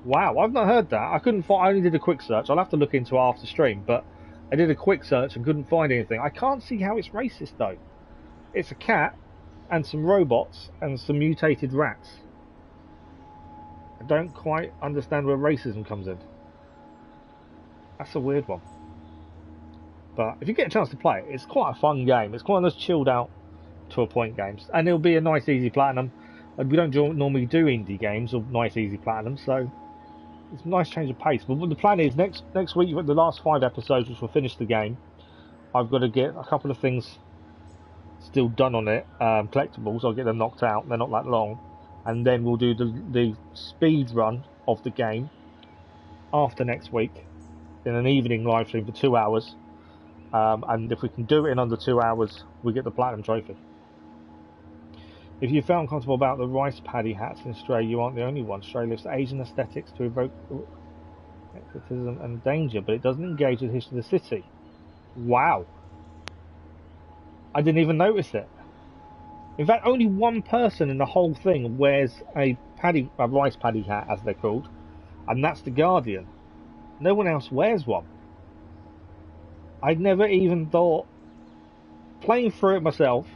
Wow, I've not heard that. I only did a quick search. I'll have to look into it after stream, but I did a quick search and couldn't find anything. I can't see how it's racist, though. It's a cat and some robots and some mutated rats. I don't quite understand where racism comes in. That's a weird one. But if you get a chance to play it, it's quite a fun game. It's quite one of those chilled out to a point games. And it'll be a nice easy platinum. We don't normally do indie games or nice easy platinum, so it's a nice change of pace. But what the plan is, next week you've got the last 5 episodes which will finish the game. I've got to get a couple of things still done on it, collectibles. I'll get them knocked out, they're not that long. And then we'll do the speed run of the game after next week in an evening live stream for 2 hours. And if we can do it in under 2 hours, we get the Platinum Trophy. If you felt uncomfortable about the rice paddy hats in Stray, you aren't the only one. Stray lifts Asian aesthetics to evoke exotism and danger, but it doesn't engage with the history of the city. Wow. I didn't even notice it. In fact, only one person in the whole thing wears a rice paddy hat, as they're called, and that's the Guardian. No one else wears one. I'd never even thought, playing through it myself,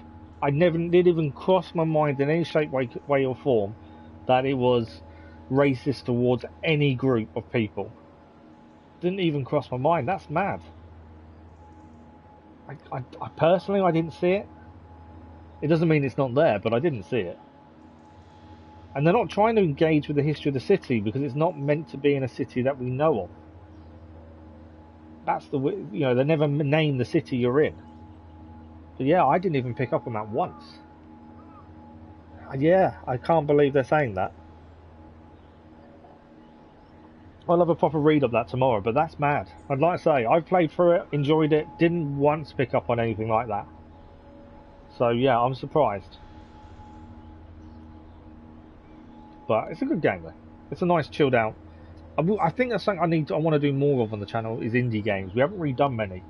I never did even cross my mind in any shape, way or form that it was racist towards any group of people. Didn't even cross my mind. That's mad. I personally, I didn't see it. It doesn't mean it's not there, but I didn't see it. And they're not trying to engage with the history of the city because it's not meant to be in a city that we know of. That's the, they never name the city you're in. But yeah, I didn't even pick up on that once. Yeah, I can't believe they're saying that. I'll have a proper read of that tomorrow, but that's mad. I'd like to say, I've played through it, enjoyed it, didn't once pick up on anything like that. So yeah, I'm surprised. But it's a good game though. It's a nice chilled out. I think that's something I want to do more of on the channel is indie games. We haven't really done many.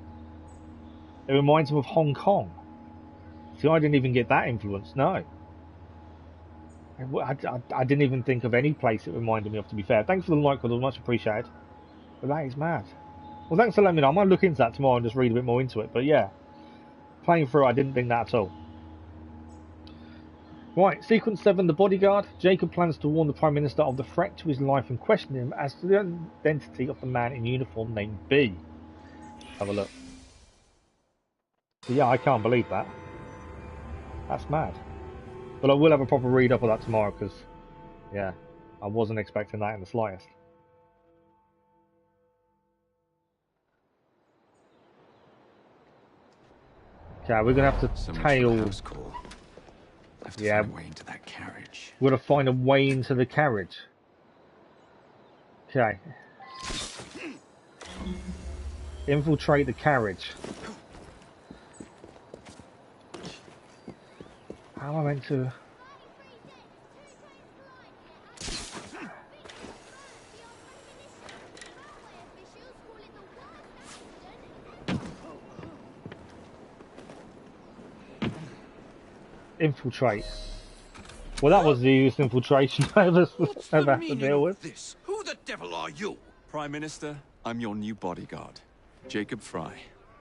It reminds me of Hong Kong. See, I didn't even get that influence, no. I didn't even think of any place it reminded me of, to be fair. Thanks for the like, it was much appreciated. But that is mad. Well, thanks for letting me know. I might look into that tomorrow and just read a bit more into it. But yeah, playing through, I didn't think that at all. Right, sequence 7, the bodyguard. Jacob plans to warn the Prime Minister of the threat to his life and question him as to the identity of the man in uniform named B. Have a look. But yeah, I can't believe that. That's mad. But I will have a proper read up of that tomorrow because, yeah, I wasn't expecting that in the slightest. Okay, we're gonna have to tail. Have to find a way into that carriage. We're gonna find a way into the carriage. Okay. Infiltrate the carriage. How am I meant to? Infiltrate. Well, that was the easiest infiltration I ever had to deal with. This? Who the devil are you? Prime Minister, I'm your new bodyguard, Jacob Fry.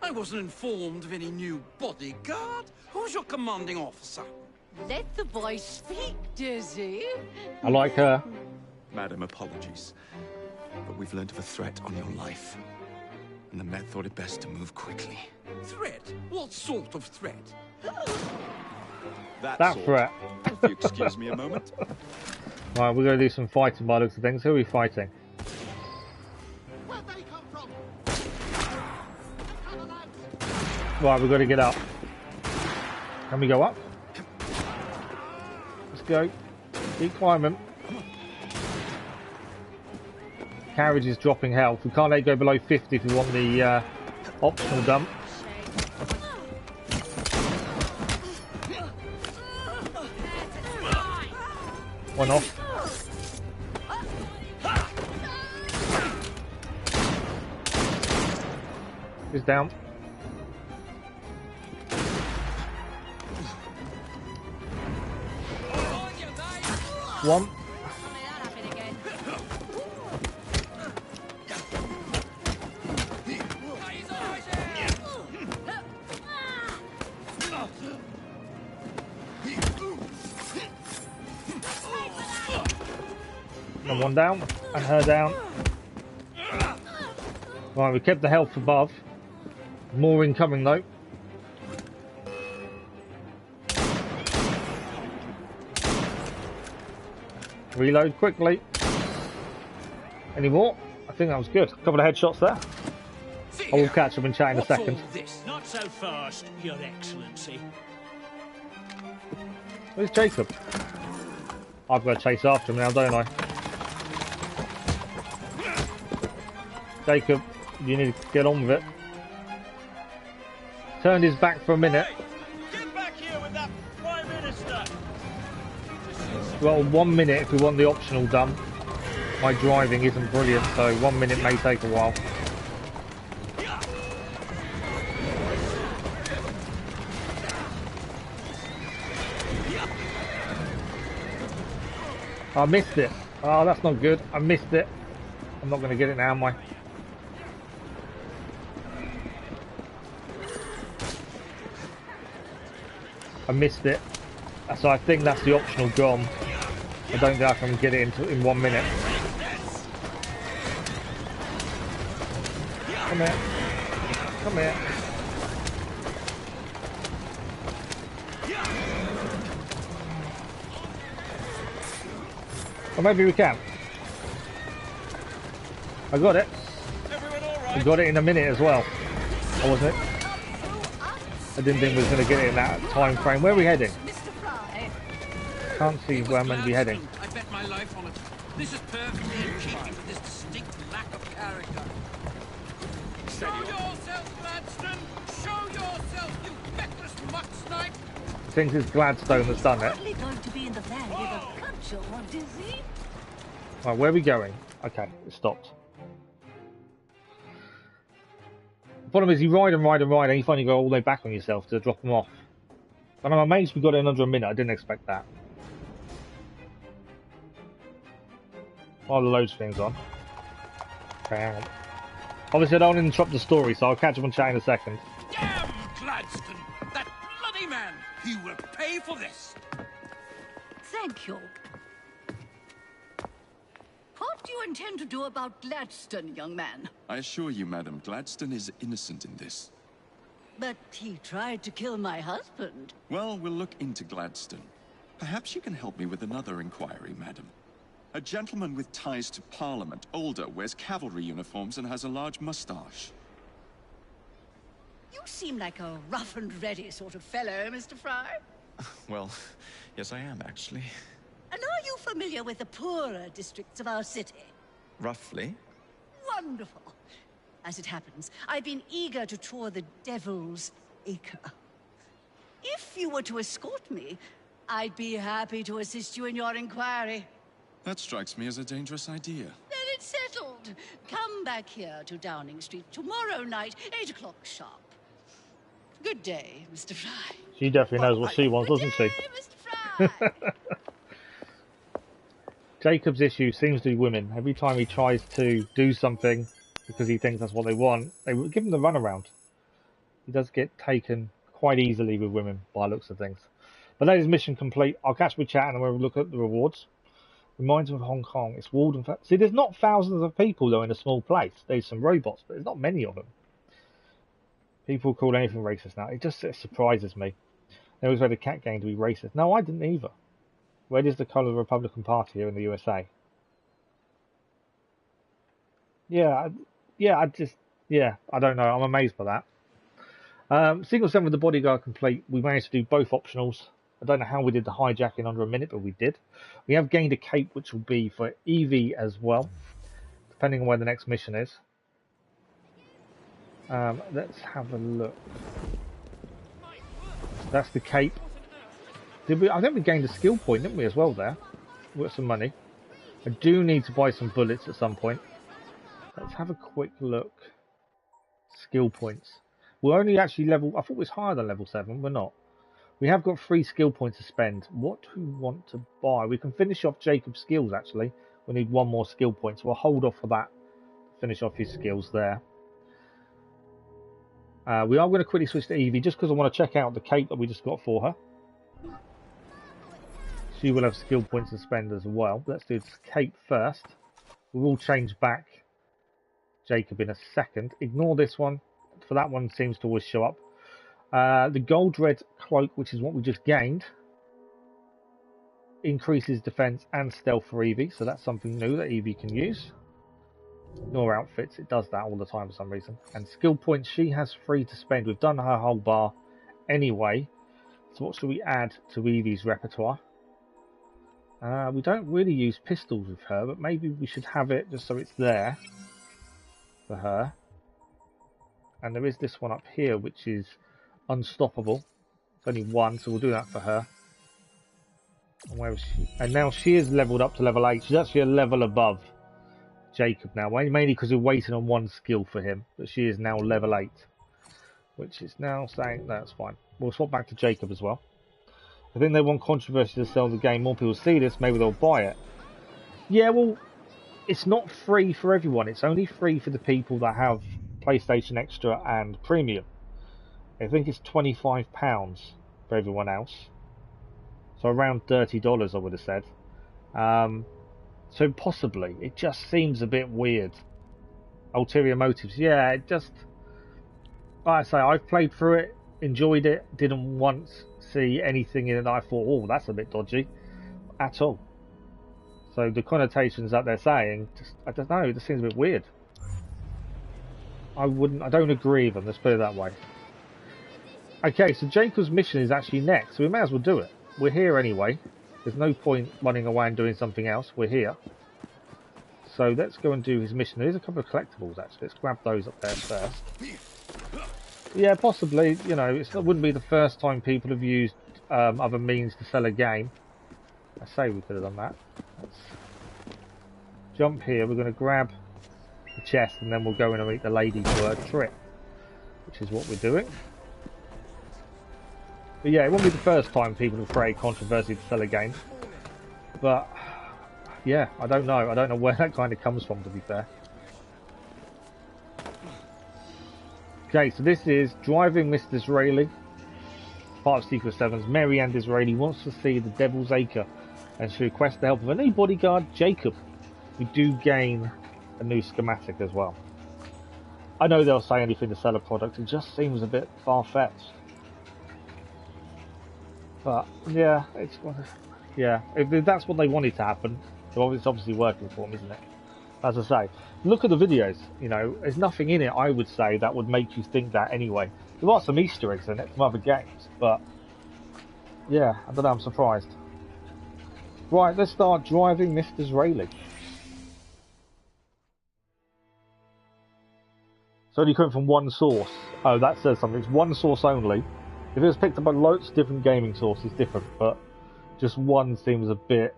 I wasn't informed of any new bodyguard. Who's your commanding officer? Let the boy speak, Dizzy. I like her. Madam, apologies. But we've learned of a threat on your life. And the Met thought it best to move quickly. Threat? What sort of threat? That sort. threat. If you excuse me a moment. Right, we're going to do some fighting by the looks of things. Who are we fighting? Where'd they come from? Right, we've got to get up. Can we go up? Let's go. Keep climbing. Carriage is dropping health. We can't let it go below 50 if we want the optional dump. One off. He's down. One. And one down, and her down. Right, we kept the health above. More incoming though. Reload quickly. Any more? I think that was good. A couple of headshots there. I will catch up and chat in a second. Not so fast, Your Excellency. Where's Jacob? I've got to chase after him now, don't I? Jacob, you need to get on with it. Turned his back for a minute. Hey, get back here with that Prime Minister. Well, 1 minute if we want the optional done. My driving isn't brilliant, so 1 minute may take a while. I missed it. Oh, that's not good. I missed it. I'm not going to get it now, am I? I missed it. So I think that's the optional gone. I don't think I can get it in 1 minute. Come here. Come here. Or maybe we can. I got it. We got it in a minute as well. Or wasn't it? I didn't think we was going to get it in that time frame. Where are we heading? Can't see where I'm meant to be heading. I bet my life on it. This is perfectly in keeping with this distinct lack of character. Show yourself, Gladstone! Show yourself, you feckless muck snipe! I think it's Gladstone that's done it. Going to be in the van with a puncher, Dizzy. Right, where are we going? Okay, it stopped. The problem is you ride and ride and ride and you finally go all the way back on yourself to drop them off. And I'm amazed we got it in under a minute. I didn't expect that. While the load screen's on. Bam. Obviously, I don't want to interrupt the story, so I'll catch up on chat in a second. Damn Gladstone! That bloody man! He will pay for this! Thank you. What do you intend to do about Gladstone, young man? I assure you, Madam, Gladstone is innocent in this. But he tried to kill my husband. Well, we'll look into Gladstone. Perhaps you can help me with another inquiry, Madam. A gentleman with ties to Parliament, older, wears cavalry uniforms and has a large mustache. You seem like a rough and ready sort of fellow, Mr. Fry. Well, yes I am, actually. And are you familiar with the poorer districts of our city? Roughly. Wonderful. As it happens, I've been eager to tour the Devil's Acre. If you were to escort me, I'd be happy to assist you in your inquiry. That strikes me as a dangerous idea. Then it's settled. Come back here to Downing Street tomorrow night, 8 o'clock sharp. Good day, Mr. Fry. She definitely knows what she wants, doesn't she? Good day, Mr. Fry. Jacob's issue seems to be women. Every time he tries to do something because he thinks that's what they want, they will give him the runaround. He does get taken quite easily with women by the looks of things. But that is mission complete. I'll catch with chat and we'll look at the rewards. Reminds me of Hong Kong. It's walled and... See, there's not thousands of people, though, in a small place. There's some robots, but there's not many of them. People call anything racist now. It surprises me. They always read a cat game to be racist. No, I didn't either. Red is the colour of the Republican Party here in the USA. I don't know. I'm amazed by that. Single 7 with the bodyguard complete. We managed to do both optionals. I don't know how we did the hijacking under a minute, but we did. We have gained a cape, which will be for Evie as well, depending on where the next mission is. Let's have a look. That's the cape. I think we gained a skill point, didn't we, as well there? We got some money. I do need to buy some bullets at some point. Let's have a quick look. Skill points. We're only actually level... I thought it was higher than level 7. We're not. We have got 3 skill points to spend. What do we want to buy? We can finish off Jacob's skills, actually. We need 1 more skill point, so we'll hold off for that. Finish off his skills there. We are going to quickly switch to Evie, just because I want to check out the cape that we just got for her. She will have skill points to spend as well. Let's do this cape first. We will change back Jacob in a second. Ignore this one. For that one seems to always show up. The gold red cloak, which is what we just gained, increases defense and stealth for Evie, so that's something new that Evie can use. Ignore outfits, it does that all the time for some reason. And skill points she has 3 to spend. We've done her whole bar anyway, so what should we add to Evie's repertoire? We don't really use pistols with her, but maybe we should have it just so it's there for her. And there is this one up here, which is unstoppable. It's only 1, so we'll do that for her. And where is she? And now she is leveled up to level 8. She's actually a level above Jacob now, mainly because we're waiting on 1 skill for him. But she is now level 8, which is now saying that's fine. We'll swap back to Jacob as well. I think they want controversy to sell the game. More people see this, maybe they'll buy it. Yeah, well, it's not free for everyone. It's only free for the people that have PlayStation Extra and Premium. I think it's £25 for everyone else. So around $30, I would have said. So possibly. It just seems a bit weird. Ulterior motives. Yeah, it just... Like I say, I've played through it, enjoyed it, didn't once see anything in it that I thought, oh, that's a bit dodgy. At all. So the connotations that they're saying, just, I don't know, it just seems a bit weird. I don't agree with them, let's put it that way. Okay, so Jacob's mission is actually next, so we may as well do it. We're here anyway. There's no point running away and doing something else. We're here. So let's go and do his mission. There's a couple of collectibles, actually. Let's grab those up there first. Yeah, possibly. You know, it wouldn't be the first time people have used other means to sell a game. I say we could have done that. Let's jump here. We're going to grab the chest and then we'll go in and meet the lady for a trip, which is what we're doing. But yeah, it won't be the first time people have created controversy to sell a game. But yeah, I don't know. I don't know where that kind of comes from, to be fair. Okay, so this is Driving Mr. Disraeli, part of Secret 7's Mary Ann Disraeli wants to see the Devil's Acre, and she requests the help of a new bodyguard, Jacob. We do gain a new schematic as well. I know they'll say anything to sell a product, it just seems a bit far-fetched. But yeah, if that's what they wanted to happen, so it's obviously working for them, isn't it? As I say, look at the videos, you know, there's nothing in it, I would say, that would make you think that anyway. There are some Easter eggs in it from other games, but yeah, I don't know, I'm surprised. Right, let's start driving Mr. Disraeli. It's only coming from one source. Oh, that says something. It's one source only. If it was picked up by lots of different gaming sources, different, but just one seems a bit,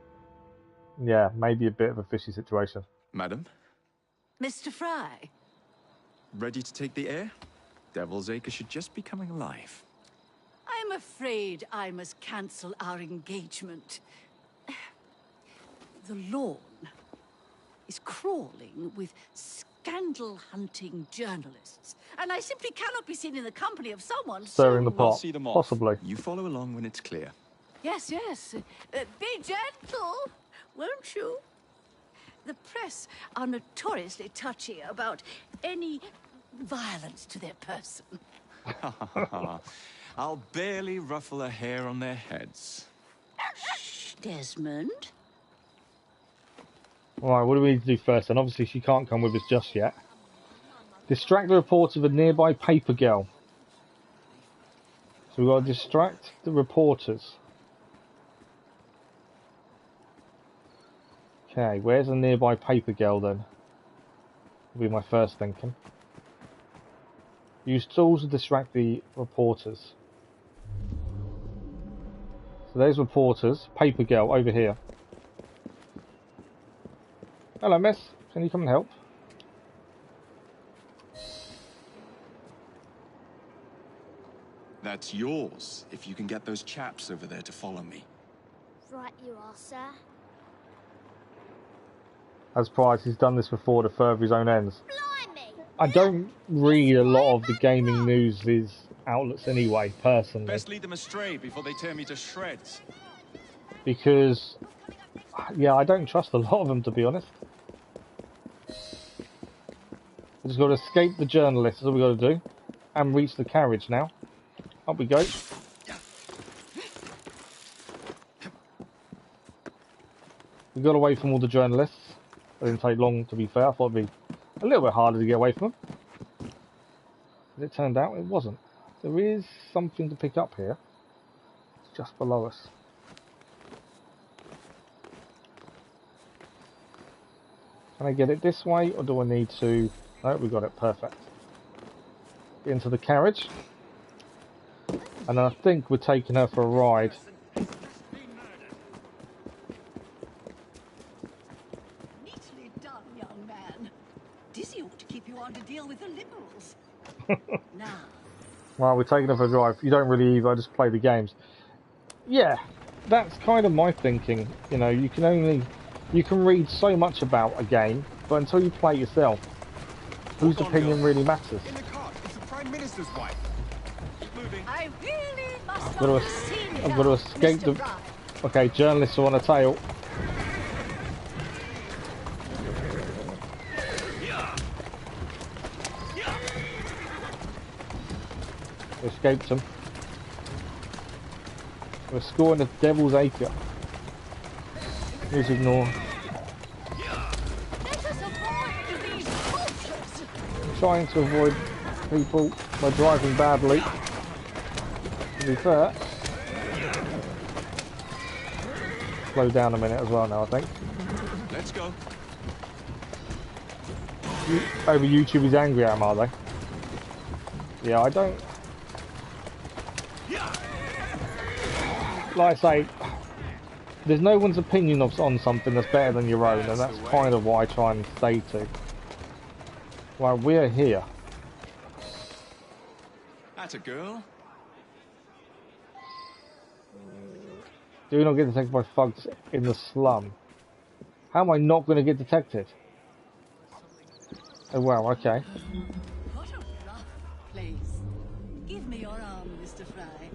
yeah, maybe a bit of a fishy situation. Madam? Mr. Fry. Ready to take the air? Devil's Acre should just be coming alive. I'm afraid I must cancel our engagement. The lawn is crawling with scandal-hunting journalists, and I simply cannot be seen in the company of someone stirring the We'll pot, see them off. possibly. You follow along when it's clear. Yes, yes. Be gentle, won't you? The press are notoriously touchy about any violence to their person. I'll barely ruffle a hair on their heads. Shh, Desmond. Alright, what do we need to do first? And obviously she can't come with us just yet. Distract the reporter of a nearby paper girl. So we've got to distract the reporters. Okay, where's a nearby paper girl then? Will be my first thinking. Use tools to distract the reporters. So there's reporters. Paper girl over here. Hello, miss. Can you come and help? That's yours, if you can get those chaps over there to follow me. Right you are, sir. As Price, he's done this before to further his own ends. Blimey! I don't read a lot of the gaming news outlets anyway, personally. Best lead them astray before they tear me to shreds. Because, yeah, I don't trust a lot of them, to be honest. We just got to escape the journalists, that's all we got to do. And reach the carriage now. Up we go. We got away from all the journalists. It didn't take long, to be fair. I thought it'd be a little bit harder to get away from them. As it turned out, it wasn't. There is something to pick up here. It's just below us. Can I get it this way, or do I need to... No, we got it, perfect. Get into the carriage. And then I think we're taking her for a ride. Neatly done, young man. Dizzy ought to keep you on to deal with the liberals. Now. Well, we're taking her for a drive. You don't really either, I just play the games. Yeah, that's kind of my thinking. You know, you can read so much about a game, but until you play it yourself, whose opinion really matters? In the car, it's the Prime Minister's wife. Keep moving. I really must I've got to escape the... Okay, journalists are on a tail. We escaped them. We're scoring the Devil's Acre. Please ignore. Trying to avoid people by driving badly. To be fair. Slow down a minute as well now, I think. Let's go. Over YouTube is angry at them, are they? Yeah, I don't... Like I say, there's no one's opinion on something that's better than your own, and that's kind of what I try and stay to. Well, we're here. That's a girl. Do not get detected by thugs in the slum. How am I not going to get detected? Oh wow, okay. What a rough place. Give me your arm, Mr. Fry.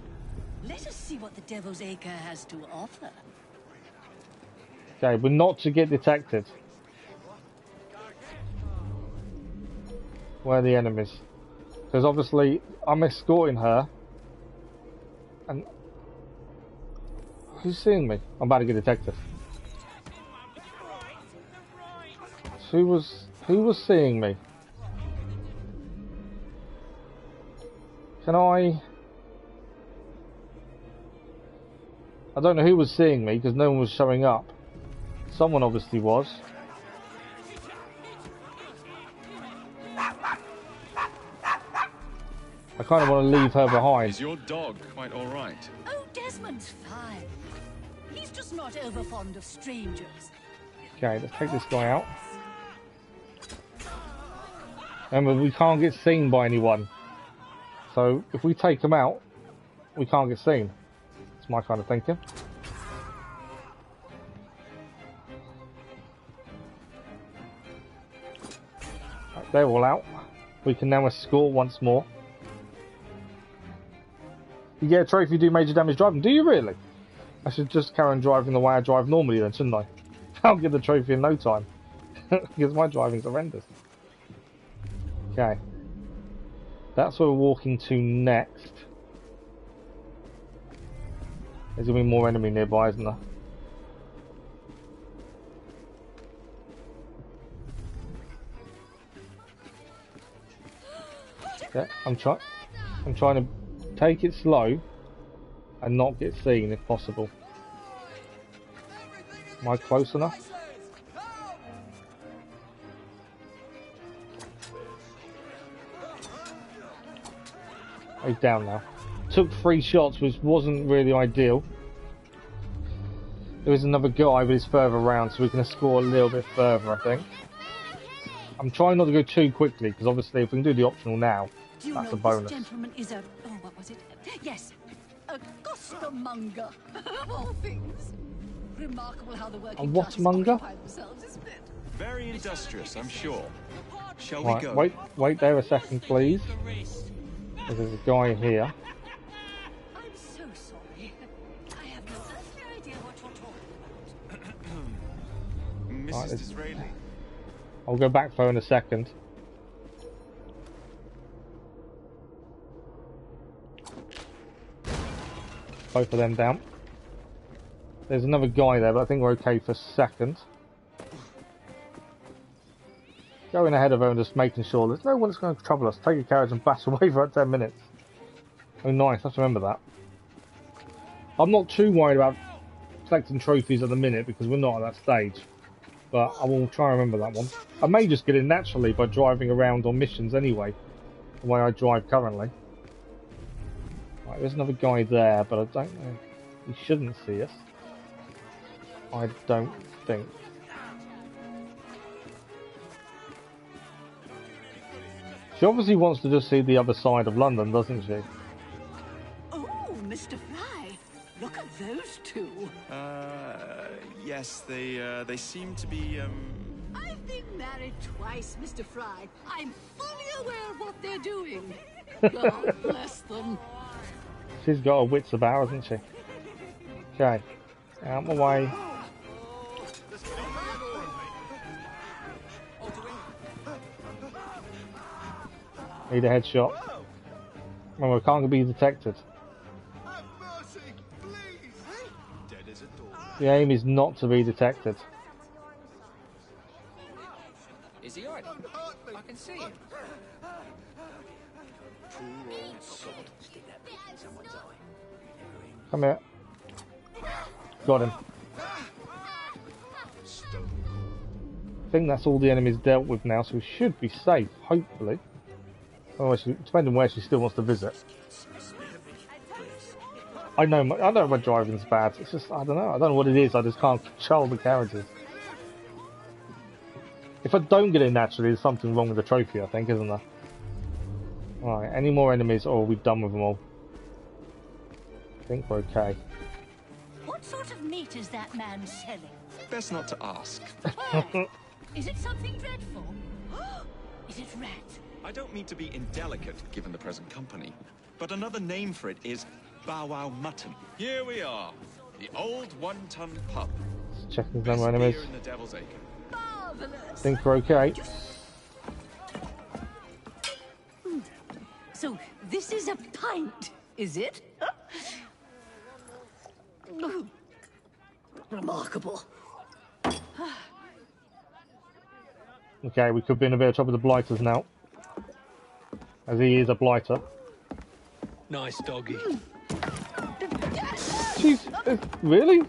Let us see what the Devil's Acre has to offer. Okay, we're not to get detected. Where are the enemies? Because obviously I'm escorting her. And who's seeing me? I'm about to get detected. Who was seeing me? Can I don't know who was seeing me because no one was showing up. Someone obviously was. I kind of want to leave her behind. Is your dog quite all right? Oh, Desmond's fine. He's just not over fond of strangers. Okay, let's take this guy out. Remember, we can't get seen by anyone. So, if we take him out, we can't get seen. That's my kind of thinking. Right, they're all out. We can now escort once more. You get a trophy, do major damage driving. Do you really? I should just carry on driving the way I drive normally then, shouldn't I? I'll get the trophy in no time. Because my driving's horrendous. Okay. That's where we're walking to next. There's going to be more enemy nearby, isn't there? Yeah, I'm trying to take it slow and not get seen if possible. Am I close enough? He's down now. Took 3 shots, which wasn't really ideal. There is another guy, but he's further around, so we can escort a little bit further, I think. I'm trying not to go too quickly, because obviously if we can do the optional now, that's a bonus. This gentleman is a... Oh, what was it? Yes, a costermonger, of all things. Remarkable how the working classes occupy themselves, isn't it? Very industrious, I'm sure. Shall Right, we go? wait there a second, please. There's a guy here. I'm so sorry. I have no earthly idea what you're talking about. Mrs. Right, Disraeli. I'll go back for her in a second. Both of them down. There's another guy there, but I think we're okay for a second. Going ahead of her and just making sure there's no one that's going to trouble us. Take a carriage and bash away for about 10 minutes. Oh nice, let's remember that. I'm not too worried about collecting trophies at the minute because we're not at that stage. But I will try and remember that one. I may just get in naturally by driving around on missions anyway. The way I drive currently. Right, there's another guy there, but I don't know. He shouldn't see us. I don't think. She obviously wants to just see the other side of London, doesn't she? Oh, Mr. Fry, look at those two. Yes, they seem to be, I've been married twice, Mr. Fry. I'm fully aware of what they're doing. God bless them. She's got her wits about her, hasn't she? Okay. Out my way. Need a headshot. Remember, can't be detected. The aim is not to be detected. Is he alright? I can see him. Come here. Got him. I think that's all the enemies dealt with now, so we should be safe, hopefully. Oh, depending on where she still wants to visit. I know my driving's bad. It's just, I don't know what it is. I just can't control the carriages. If I don't get it naturally, there's something wrong with the trophy, I think, isn't there? Alright, any more enemies, or are we done with them all? I think we're okay. What sort meat is that man selling? Best not to ask. Where? Is it something dreadful? Is it rat? I don't mean to be indelicate, given the present company, but another name for it is Bow Wow Mutton. Here we are, the old one-ton pub. Checking Best some enemies. beer in the Devil's Acre. Marvelous. Think we're okay. So this is a pint, is it? Remarkable. Okay, we could be in a bit of trouble with the blighters now, as he is a blighter. Nice doggy. Jeez, really?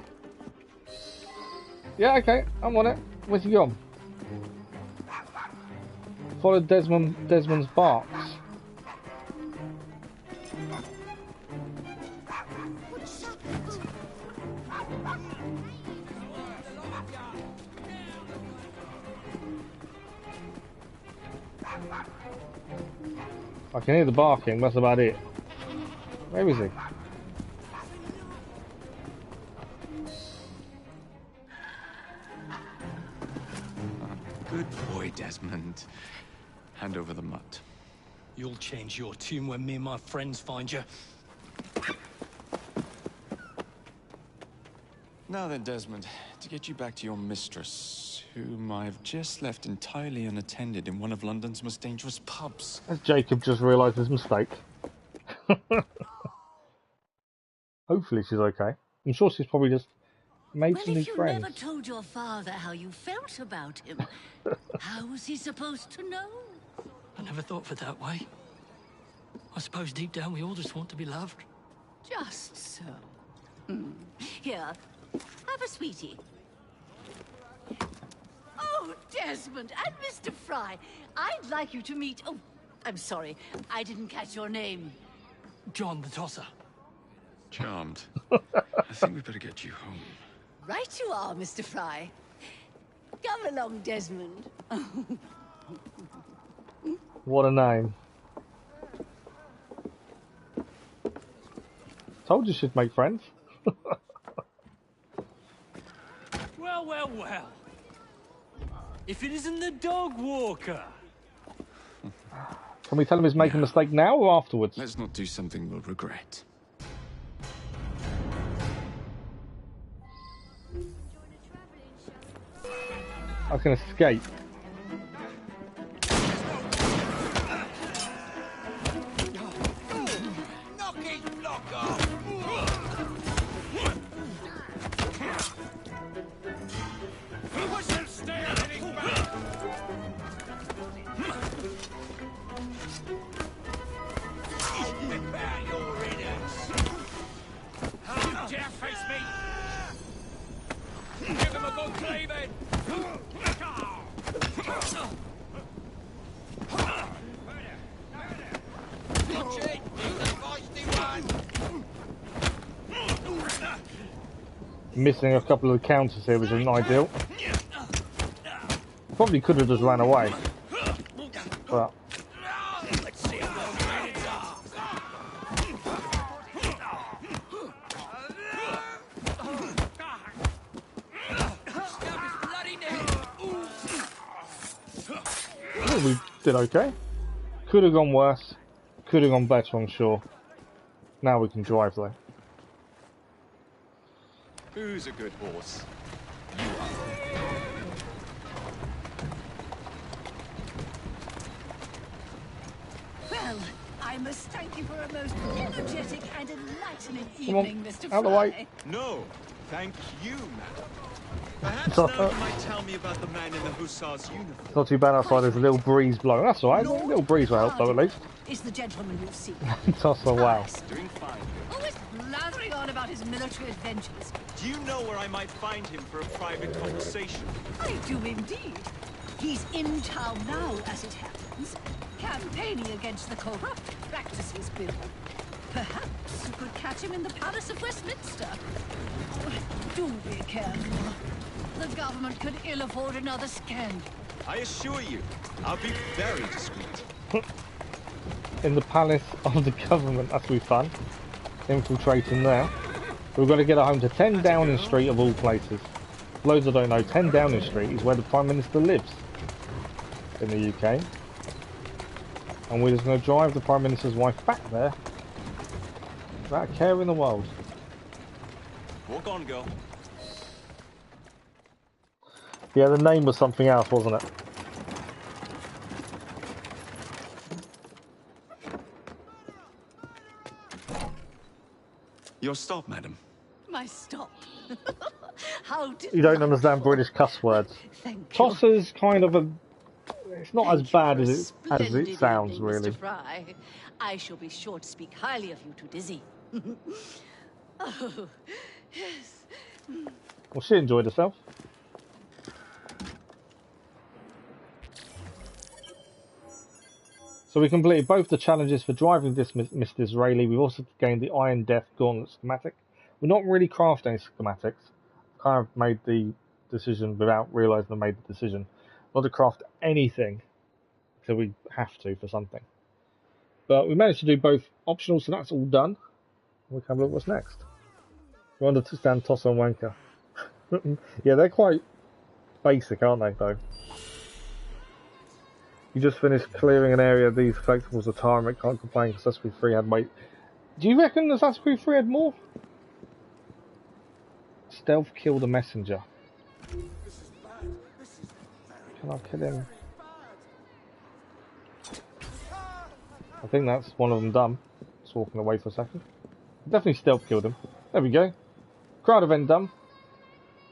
Yeah, okay, I'm on it. Where's he gone? Follow Desmond's barks. I can hear the barking, that's about it. Where is he? Good boy, Desmond. Hand over the mutt. You'll change your tune when me and my friends find you. Now then, Desmond, to get you back to your mistress, whom I've just left entirely unattended in one of London's most dangerous pubs. Has Jacob just realised his mistake? Hopefully she's okay. I'm sure she's probably just made some new friends. Well, if you never told your father how you felt about him, how was he supposed to know? I never thought of it that way. I suppose deep down we all just want to be loved. Just so. Here, have a sweetie. Oh, Desmond and Mr. Fry, I'd like you to meet... Oh, I'm sorry, I didn't catch your name. John the Tosser. Charmed. I think we better get you home. Right you are, Mr. Fry. Come along, Desmond. What a name. Told you she'd make friends. Well, well, well. If it isn't the dog walker. Can we tell him he's making a mistake now or afterwards? Let's not do something we'll regret. I can escape. Knock his block off! Push him stare at his back! Whip out your innards! How you dare face me? Give him a good cleaving! Missing a couple of the counters here, which isn't ideal. Probably could have just ran away. But Let's see how those minutes are. Stab his bloody neck. yeah, we did okay. Could have gone worse. Could have gone better, I'm sure. Now we can drive though. Who's a good horse? Well, I must thank you for a most energetic and enlightening evening, Mr. out the Fry. way. No, thank you, madam. Perhaps So, now you might tell me about the man in the hussar's uniform. It's not too bad outside, there's a little breeze blowing. That's alright, a little breeze will help though at least. Is the gentleman you've seen. Tosser, wow. Doing fine. Always blathering on about his military adventures. Do you know where I might find him for a private conversation? I do indeed. He's in town now, as it happens, campaigning against the corrupt practices bill. Perhaps you could catch him in the Palace of Westminster. Oh, do be careful. The government could ill afford another scandal. I assure you, I'll be very discreet. In the palace of the government, that's be fun. Infiltrating there. We've got to get her home to 10 Downing Street of all places. For those that don't know, 10 Downing Street is where the Prime Minister lives in the UK. And we're just going to drive the Prime Minister's wife back there without a care in the world. Walk on, girl. Yeah, the name was something else, wasn't it? Your stop, madam. My stop. How did You don't understand British cuss words. Thank you. Tosser's kind of a... It's not Thank as bad you for as a it splendid sounds, evening, really. Mr. Fry. I shall be sure to speak highly of you to Dizzy. Oh, yes. Well, she enjoyed herself. So we completed both the challenges for driving this Mr. Israeli. We've also gained the Iron Death Gauntlet schematic. We're not really crafting any schematics. Kind of made the decision without realising I made the decision not to craft anything until we have to for something. But we managed to do both optional, so that's all done. We can have a look what's next. We understand Tosser and Wanker. Yeah, they're quite basic, aren't they, though? You just finished clearing an area. These collectibles are tiring. Can't complain. Assassin's Creed 3 had weight. Do you reckon Assassin's Creed 3 had more? Stealth kill the messenger. Can I kill him? I think that's one of them done. Just walking away for a second. Definitely stealth killed him. There we go. Crowd event done.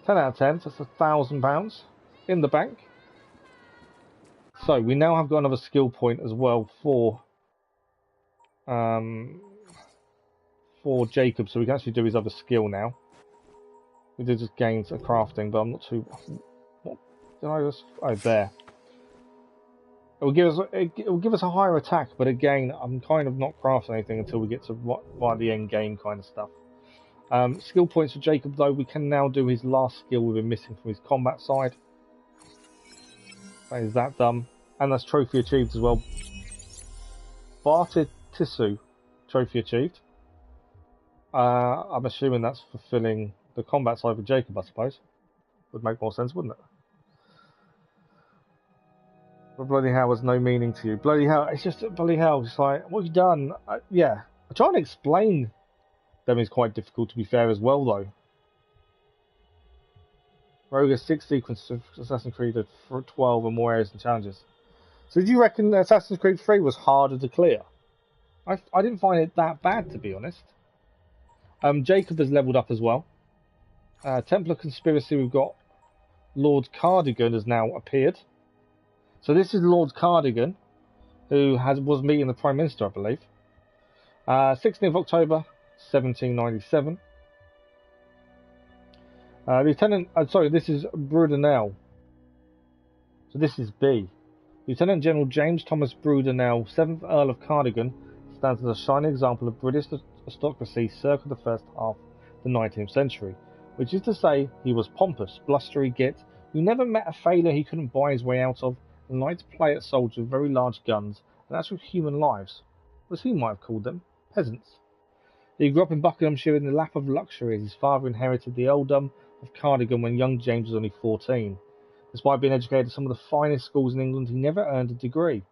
10 out of 10. So that's £1,000 in the bank. So we now have got another skill point as well for Jacob, so we can actually do his other skill now. We did just gain some crafting, but I'm not too. What did I just? Oh, there. It will give us a higher attack, but again, I'm kind of not crafting anything until we get to right the end game kind of stuff. Skill points for Jacob, though, we can now do his last skill we've been missing from his combat side. That is that done. And that's trophy achieved as well. Bartitsu, trophy achieved. I'm assuming that's fulfilling the combat side with Jacob, I suppose. Would make more sense, wouldn't it? But bloody hell has no meaning to you. Bloody hell, it's just bloody hell. It's like, what have you done? Yeah, trying to explain them is quite difficult, to be fair, as well, though. Rogue has 6 sequences of Assassin's Creed for 12 and more areas and challenges. So did you reckon Assassin's Creed 3 was harder to clear? I didn't find it that bad, to be honest. Jacob has leveled up as well. Templar Conspiracy, we've got Lord Cardigan has now appeared. So this is Lord Cardigan, who was meeting the Prime Minister, I believe. 16th of October, 1797. This is Brudenell. So this is B. Lieutenant General James Thomas Brudenell, 7th Earl of Cardigan, stands as a shining example of British aristocracy circa the first half of the 19th century, which is to say, he was pompous, blustery git, who never met a failure he couldn't buy his way out of, and liked to play at soldiers with very large guns and actual human lives, as he might have called them, peasants. He grew up in Buckinghamshire in the lap of luxury, as his father inherited the earldom of Cardigan when young James was only 14. Despite being educated at some of the finest schools in England, he never earned a degree.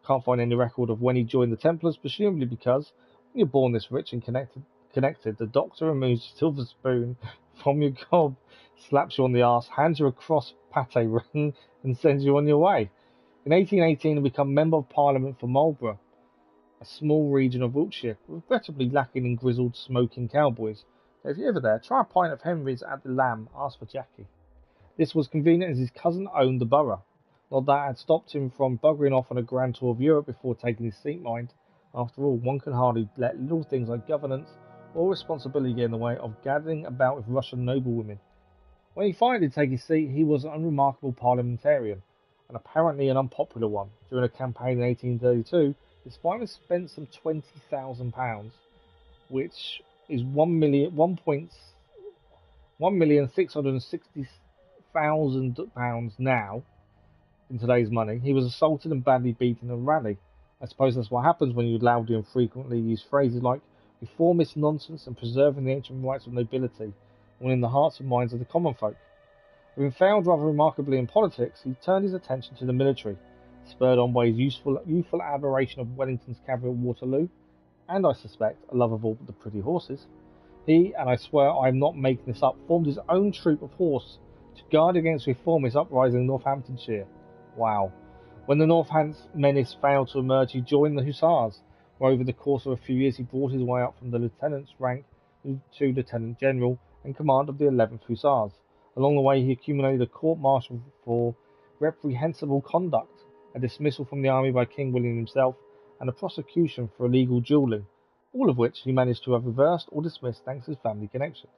Can't find any record of when he joined the Templars, presumably because, when you're born this rich and connected, the doctor removes your silver spoon from your gob, slaps you on the arse, hands you a cross pate ring, and sends you on your way. In 1818, he became Member of Parliament for Marlborough, a small region of Wiltshire, regrettably lacking in grizzled, smoking cowboys. So if you're ever there, try a pint of Henry's at the Lamb, ask for Jackie. This was convenient as his cousin owned the borough. Not that had stopped him from buggering off on a grand tour of Europe before taking his seat mind. After all, one can hardly let little things like governance or responsibility get in the way of gathering about with Russian noblewomen. When he finally did take his seat, he was an unremarkable parliamentarian, and apparently an unpopular one. During a campaign in 1832, despite having spent some £20,000, which is £1,660,000 now, in today's money, he was assaulted and badly beaten in a rally. I suppose that's what happens when you loudly and frequently use phrases like, reformist nonsense and preserving the ancient rights of nobility, and in the hearts and minds of the common folk. Having failed rather remarkably in politics, he turned his attention to the military, spurred on by his youthful admiration of Wellington's cavalry at Waterloo, and I suspect a love of all the pretty horses. He, and I swear I am not making this up, formed his own troop of horse to guard against reformist uprising in Northamptonshire. Wow. When the Northants menace failed to emerge, he joined the Hussars, where over the course of a few years he brought his way up from the lieutenant's rank to Lieutenant General and command of the 11th Hussars. Along the way he accumulated a court-martial for reprehensible conduct, a dismissal from the army by King William himself, and a prosecution for illegal duelling, all of which he managed to have reversed or dismissed thanks to his family connections.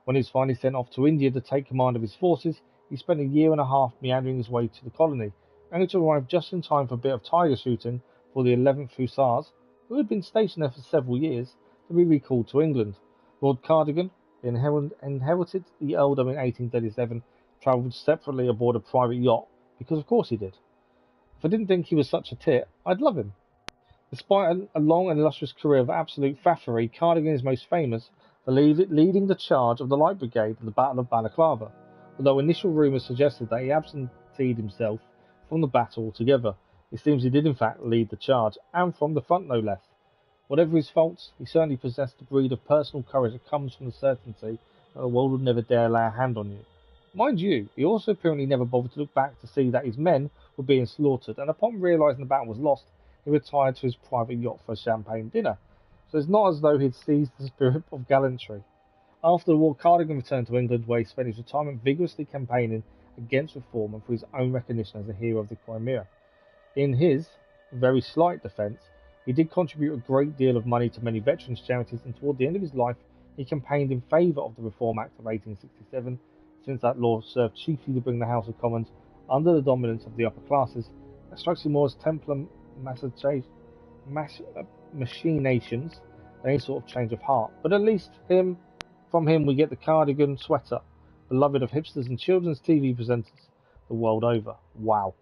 When he was finally sent off to India to take command of his forces, he spent a year and a half meandering his way to the colony, only to arrive just in time for a bit of tiger shooting for the 11th Hussars, who had been stationed there for several years, to be recalled to England. Lord Cardigan, inherited the earldom in 1837, travelled separately aboard a private yacht, because of course he did. If I didn't think he was such a tit, I'd love him. Despite a long and illustrious career of absolute faffery, Cardigan is most famous for leading the charge of the Light Brigade in the Battle of Balaclava, although initial rumours suggested that he absenteed himself from the battle altogether. It seems he did in fact lead the charge, and from the front no less. Whatever his faults, he certainly possessed a breed of personal courage that comes from the certainty that the world would never dare lay a hand on you. Mind you, he also apparently never bothered to look back to see that his men were being slaughtered, and upon realising the battle was lost, he retired to his private yacht for a champagne dinner. So it's not as though he'd seized the spirit of gallantry. After the war, Cardigan returned to England, where he spent his retirement vigorously campaigning against reform and for his own recognition as a hero of the Crimea. In his very slight defence, he did contribute a great deal of money to many veterans' charities, and toward the end of his life, he campaigned in favour of the Reform Act of 1867, since that law served chiefly to bring the House of Commons under the dominance of the upper classes. That strikes him more as Templar machinations than any sort of change of heart. But at least from him we get the cardigan sweater, beloved of hipsters and children's TV presenters the world over. Wow.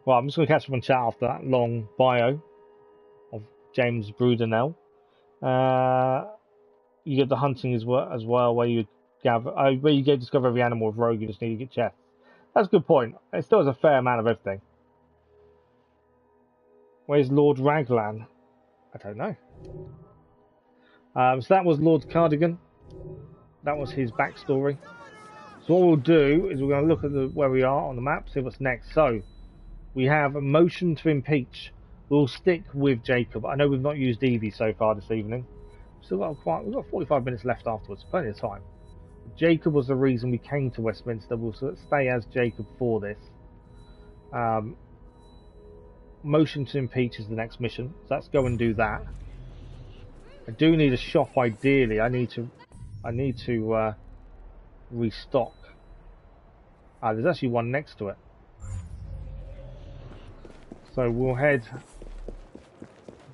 Well, I'm just going to catch up on chat after that long bio of James Brudenell. You get the hunting as well, where you discover every animal with rogue. You just need to get chests. That's a good point. It still has a fair amount of everything. Where's Lord Raglan? I don't know. So that was Lord Cardigan. That was his backstory. So what we'll do is we're going to look at where we are on the map, see what's next. So we have a motion to impeach. We'll stick with Jacob. I know we've not used Evie so far this evening. We've got 45 minutes left afterwards, plenty of time. Jacob was the reason we came to Westminster. We'll stay as Jacob for this. Motion to impeach is the next mission, so let's go and do that. I do need a shop ideally. I need to restock. There's actually one next to it. So we'll head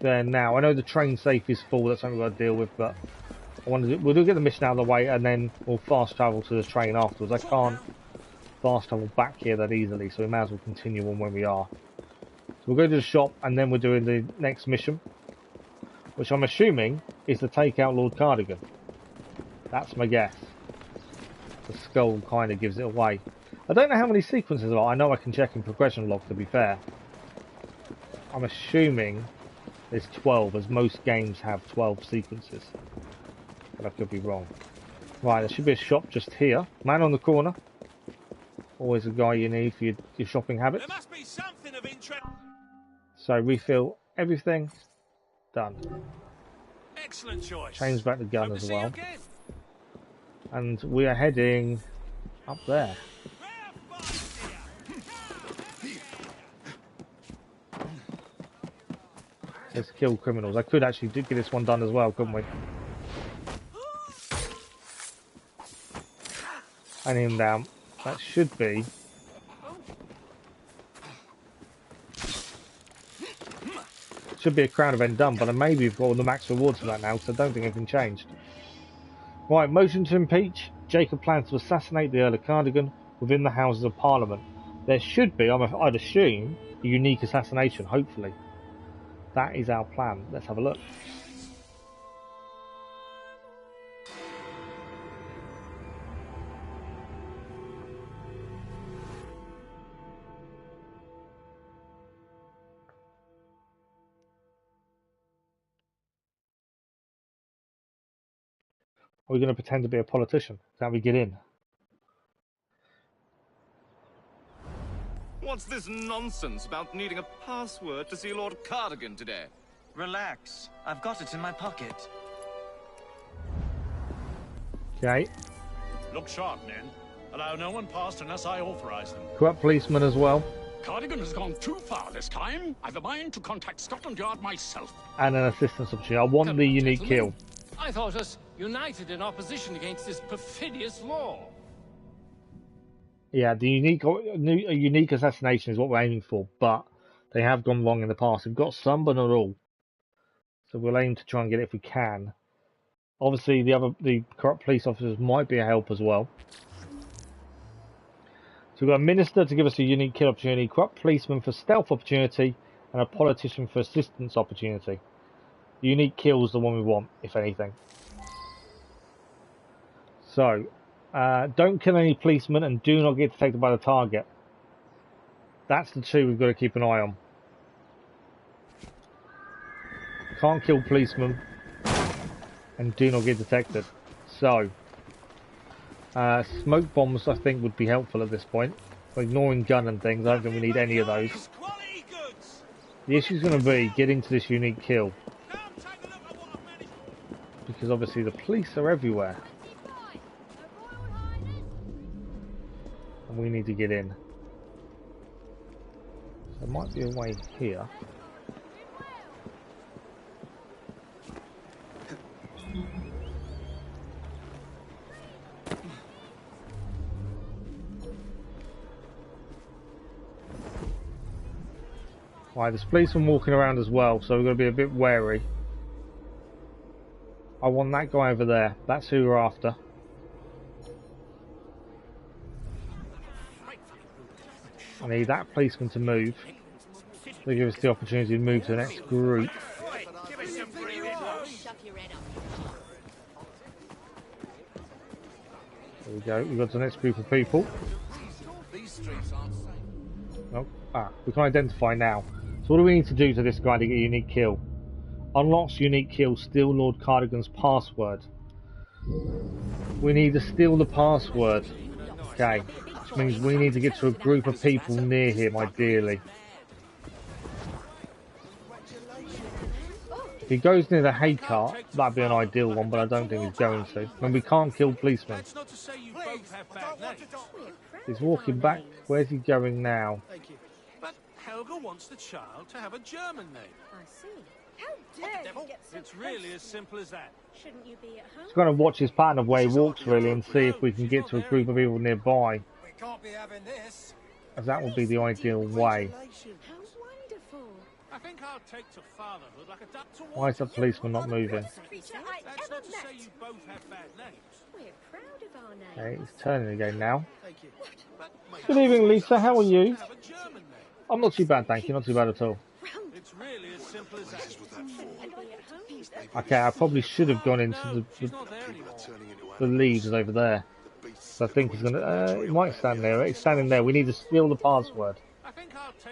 there now. I know the train safe is full, that's something we've got to deal with, but we'll get the mission out of the way and then we'll fast travel to the train afterwards. I can't fast travel back here that easily, so we may as well continue on where we are. So we'll go to the shop and then we're doing the next mission, which I'm assuming is to take out Lord Cardigan. That's my guess. The skull kind of gives it away. I don't know how many sequences there are. I know I can check in progression log, to be fair. I'm assuming there's 12, as most games have 12 sequences. But I could be wrong. Right, there should be a shop just here. Man on the corner. Always a guy you need for your shopping habits. There must be something of interest. So refill everything. Done. Excellent choice. Change back the gun as well. And we are heading up there. Let's kill criminals. I could actually get this one done as well, couldn't we? And him down. That should be. Should be a crown event done, but maybe we've got all the max rewards for that now, so I don't think anything changed. Right, motion to impeach. Jacob plans to assassinate the Earl of Cardigan within the Houses of Parliament. There should be, I'd assume, a unique assassination, hopefully. That is our plan. Let's have a look. Are we going to pretend to be a politician? Is that how we get in? What's this nonsense about needing a password to see Lord Cardigan today? Relax. I've got it in my pocket. Okay. Look sharp, men. Allow no one past unless I authorize them. Corrupt policeman as well. Cardigan has gone too far this time. I've a mind to contact Scotland Yard myself. And an assistance opportunity. I want the unique kill. I thought us united in opposition against this perfidious law. Yeah, the unique assassination is what we're aiming for, but they have gone wrong in the past. We've got some, but not all. So we'll aim to try and get it if we can. Obviously, the corrupt police officers might be a help as well. So we've got a minister to give us a unique kill opportunity, corrupt policeman for stealth opportunity, and a politician for assistance opportunity. The unique kill is the one we want, if anything. So, don't kill any policemen and do not get detected by the target. That's the two we've got to keep an eye on. Can't kill policemen and do not get detected. So, smoke bombs I think would be helpful at this point. Ignoring gun and things, I don't think we need any of those. The issue is going to be getting to this unique kill. Because obviously the police are everywhere. And we need to get in. There might be a way here. Right, there's policemen walking around as well, so we've got to be a bit wary. I want that guy over there. That's who we're after. I need that policeman to move. They give us the opportunity to move to the next group. There we go. We've got the next group of people. Oh, we can identify now. So what do we need to do to this guy to get a unique kill? Unlocks unique kill, steal Lord Cardigan's password. We need to steal the password. Okay, which means we need to get to a group of people near him, ideally. If he goes near the hay cart, that'd be an ideal one, but I don't think he's going to. And we can't kill policemen. He's walking back. Where's he going now? But Helga wants the child to have a German name. I see. How dare you get so It's really as simple as that. Shouldn't you be at home? Just going to watch his pattern of where he walks, really, and see if we can get to a group of people nearby. We can't be having this. As that would be the ideal way. How wonderful. I think I'll take to fatherhood like a duck to water. Why is the policeman not moving? Creature I That's ever not to say met. you both have bad names. We're proud of our names. Okay, he's turning again now. Thank you. Good evening, Lisa. How are you? Have a German name. I'm not too bad, thank you. Not too bad at all. It's really as simple as that. Okay, I probably should have gone into the leads over there. So I think he's gonna. He might stand there. He's standing there. We need to steal the password.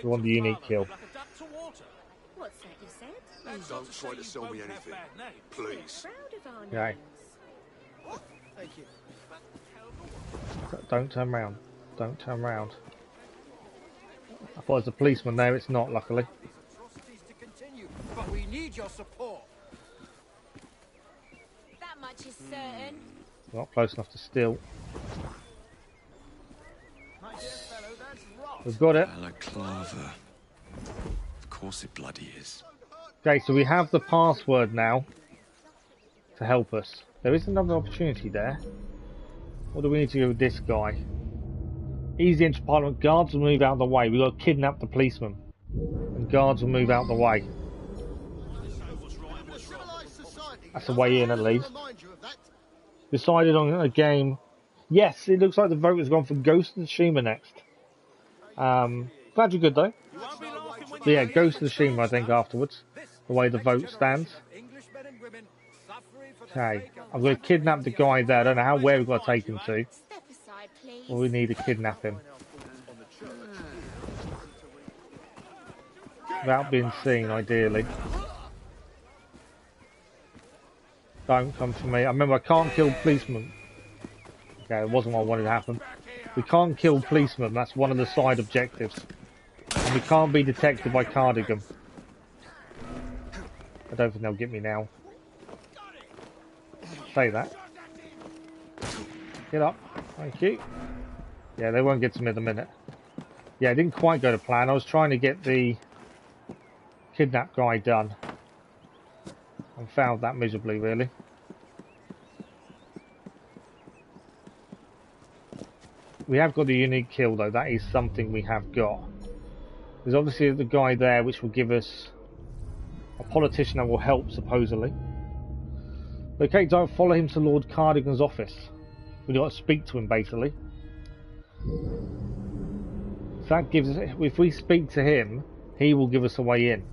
We want the unique kill. What's that you said? Don't try to sell me anything, please. Proud of our Okay. names. Thank you. Don't turn round. Don't turn round. I thought it was a policeman there. It's not, luckily. To continue, but we need your support. That much is certain. Not close enough to steal. My dear fellow, that's rock. We've got it. Balaclava. Of course it bloody is. Okay, so we have the password now to help us. There is another opportunity there. What do we need to do with this guy? Easy entry Parliament. Guards will move out of the way. We've got to kidnap the policeman. And guards will move out of the way. That's a way in, at least. Decided on a game. Yes, it looks like the vote has gone for Ghost of Tsushima next. Glad you're good though. But yeah, it goes to the shame, I think, afterwards. The way the vote stands. Okay, I'm going to kidnap the guy there. I don't know where we've got to take him to. Or we need to kidnap him. Without being seen, ideally. Don't come for me. I remember I can't kill policemen. Okay, it wasn't what I wanted to happen. We can't kill policemen. That's one of the side objectives. And we can't be detected by Cardigan. I don't think they'll get me now. Say that. Get up. Thank you. Yeah, they won't get to me in a minute. Yeah, it didn't quite go to plan. I was trying to get the kidnap guy done. And failed that miserably, really. We have got the unique kill, though. That is something we have got. There's obviously the guy there, which will give us a politician that will help, supposedly. Okay, don't follow him to Lord Cardigan's office. We've got to speak to him, basically. So that gives us... If we speak to him, he will give us a way in.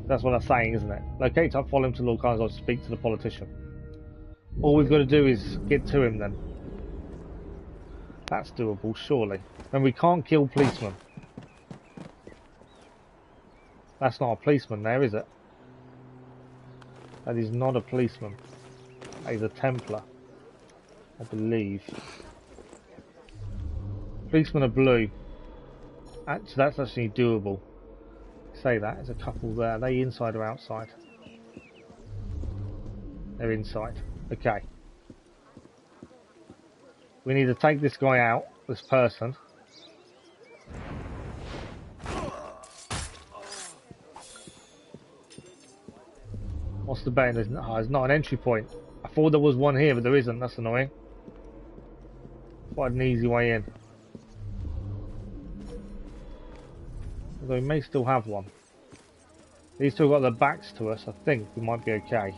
That's what I'm saying, isn't it? Locate up, follow him to Lord Cardigan's office, speak to the politician. All we've got to do is get to him, then. That's doable, surely. And we can't kill policemen. That's not a policeman there, is it? That is not a policeman. That is a Templar, I believe. Policemen are blue. Actually, that's actually doable. Say that, there's a couple there. Are they inside or outside? They're inside. Okay. We need to take this guy out, this person. What's the button? There's not an entry point. I thought there was one here, but there isn't. That's annoying. Quite an easy way in. Although we may still have one. These two have got their backs to us. I think we might be okay.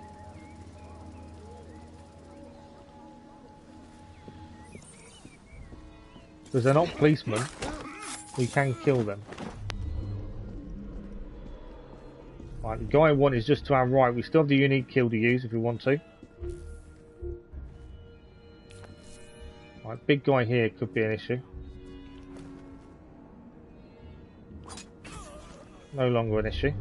Because they're not policemen, we can kill them. Right, the guy I want is just to our right. We still have the unique kill to use if we want to. Right, big guy here could be an issue. No longer an issue.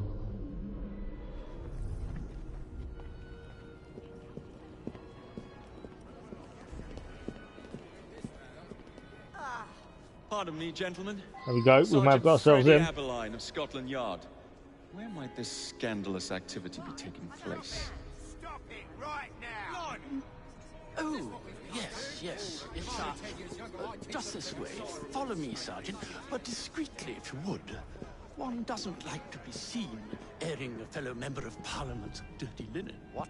Pardon me, gentlemen. There we go. We might have got ourselves in. Aberline of Scotland Yard. Where might this scandalous activity be taking place? Stop it right now! Oh, yes. It's just this way. Follow me, Sergeant, but discreetly, if you would. One doesn't like to be seen airing a fellow member of Parliament's dirty linen. What?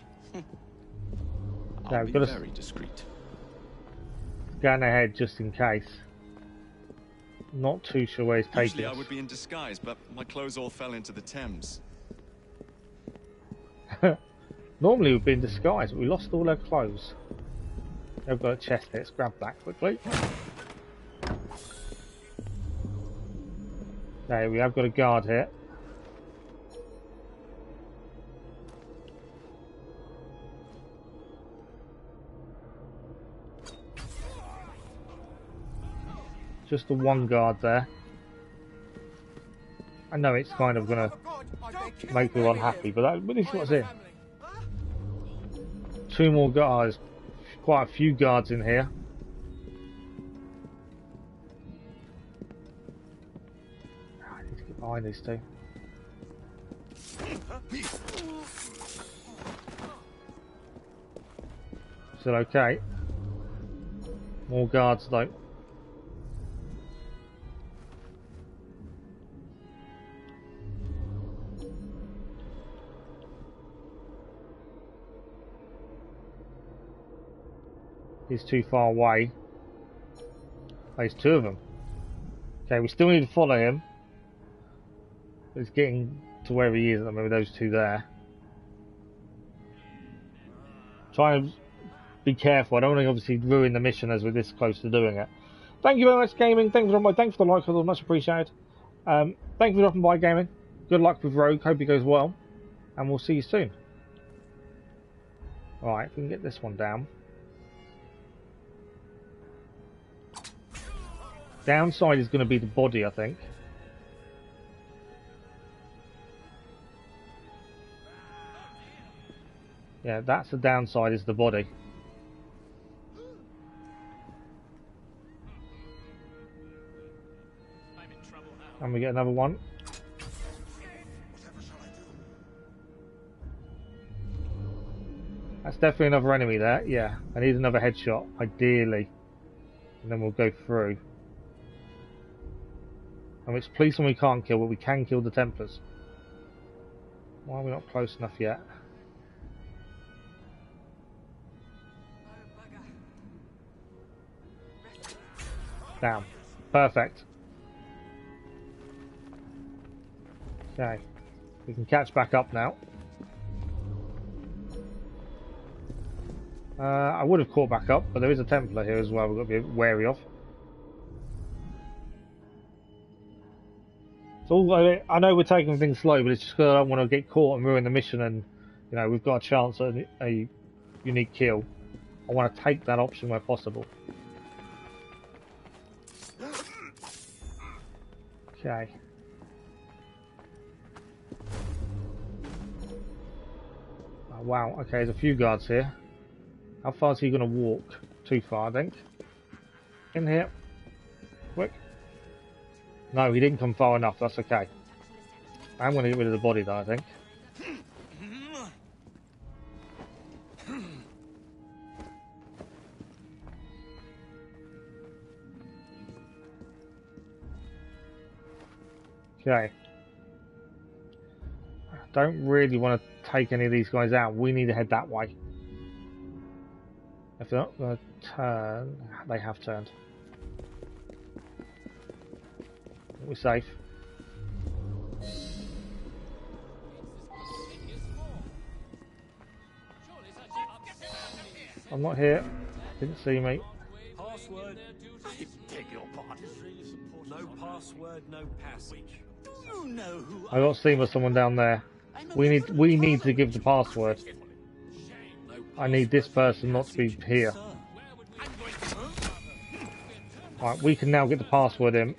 I'll be very discreet. Going ahead just in case. Not too sure where he's taking us. Usually I would be in disguise, but my clothes all fell into the Thames. Normally we'd be in disguise, but we lost all our clothes. I've got a chest here. Let's grab that quickly. Okay, we have got a guard here. Just the one guard there. I know it's kind of gonna make people unhappy, but at least what's in. Two more guards. Quite a few guards in here. I need to get behind these two. Still okay. More guards though. He's too far away. Oh, there's two of them. Okay, we still need to follow him. It's getting to where he is. I remember those two there. Try and be careful. I don't want to obviously ruin the mission as we're this close to doing it. Thank you very much, gaming. Thanks for the like, it was much appreciated. Thank you for dropping by, gaming. Good luck with Rogue. Hope it goes well, and we'll see you soon. All right, if we can get this one down. Downside is going to be the body, I think. Yeah, that's the downside, is the body. And we get another one. That's definitely another enemy there. Yeah, I need another headshot, ideally. And then we'll go through. And it's policemen we can't kill, but we can kill the Templars. Why are we not close enough yet? Down. Perfect. Okay. We can catch back up now. I would have caught back up, but there is a Templar here as well we've got to be wary of. So I know we're taking things slow, but it's just because I don't want to get caught and ruin the mission, and you know we've got a chance at a unique kill. I want to take that option where possible. Okay. Oh, wow. Okay, there's a few guards here. How far is he going to walk? Too far, I think. In here. Quick. No, he didn't come far enough. That's okay. I'm going to get rid of the body, though, I think. Okay. Don't really want to take any of these guys out. We need to head that way. If they're not going to turn, they have turned. We're safe. I'm not here. Didn't see me. Password. I beg your pardon. No password, no passage. You know who I got seen by someone down there. We need to give the password. I need this person not to be here. Right, we can now get the password in.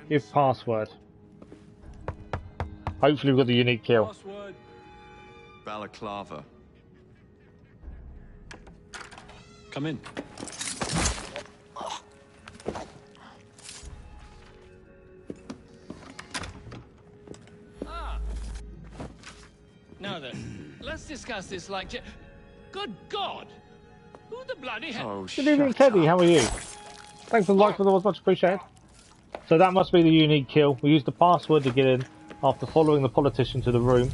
Give password. Hopefully we've got the unique kill. Balaclava. Come in. Now then, let's discuss this like... Good God! Who the bloody hell... Oh, good evening, Teddy. How are you? Thanks for the like, for the was much appreciated. So that must be the unique kill. We used the password to get in after following the politician to the room.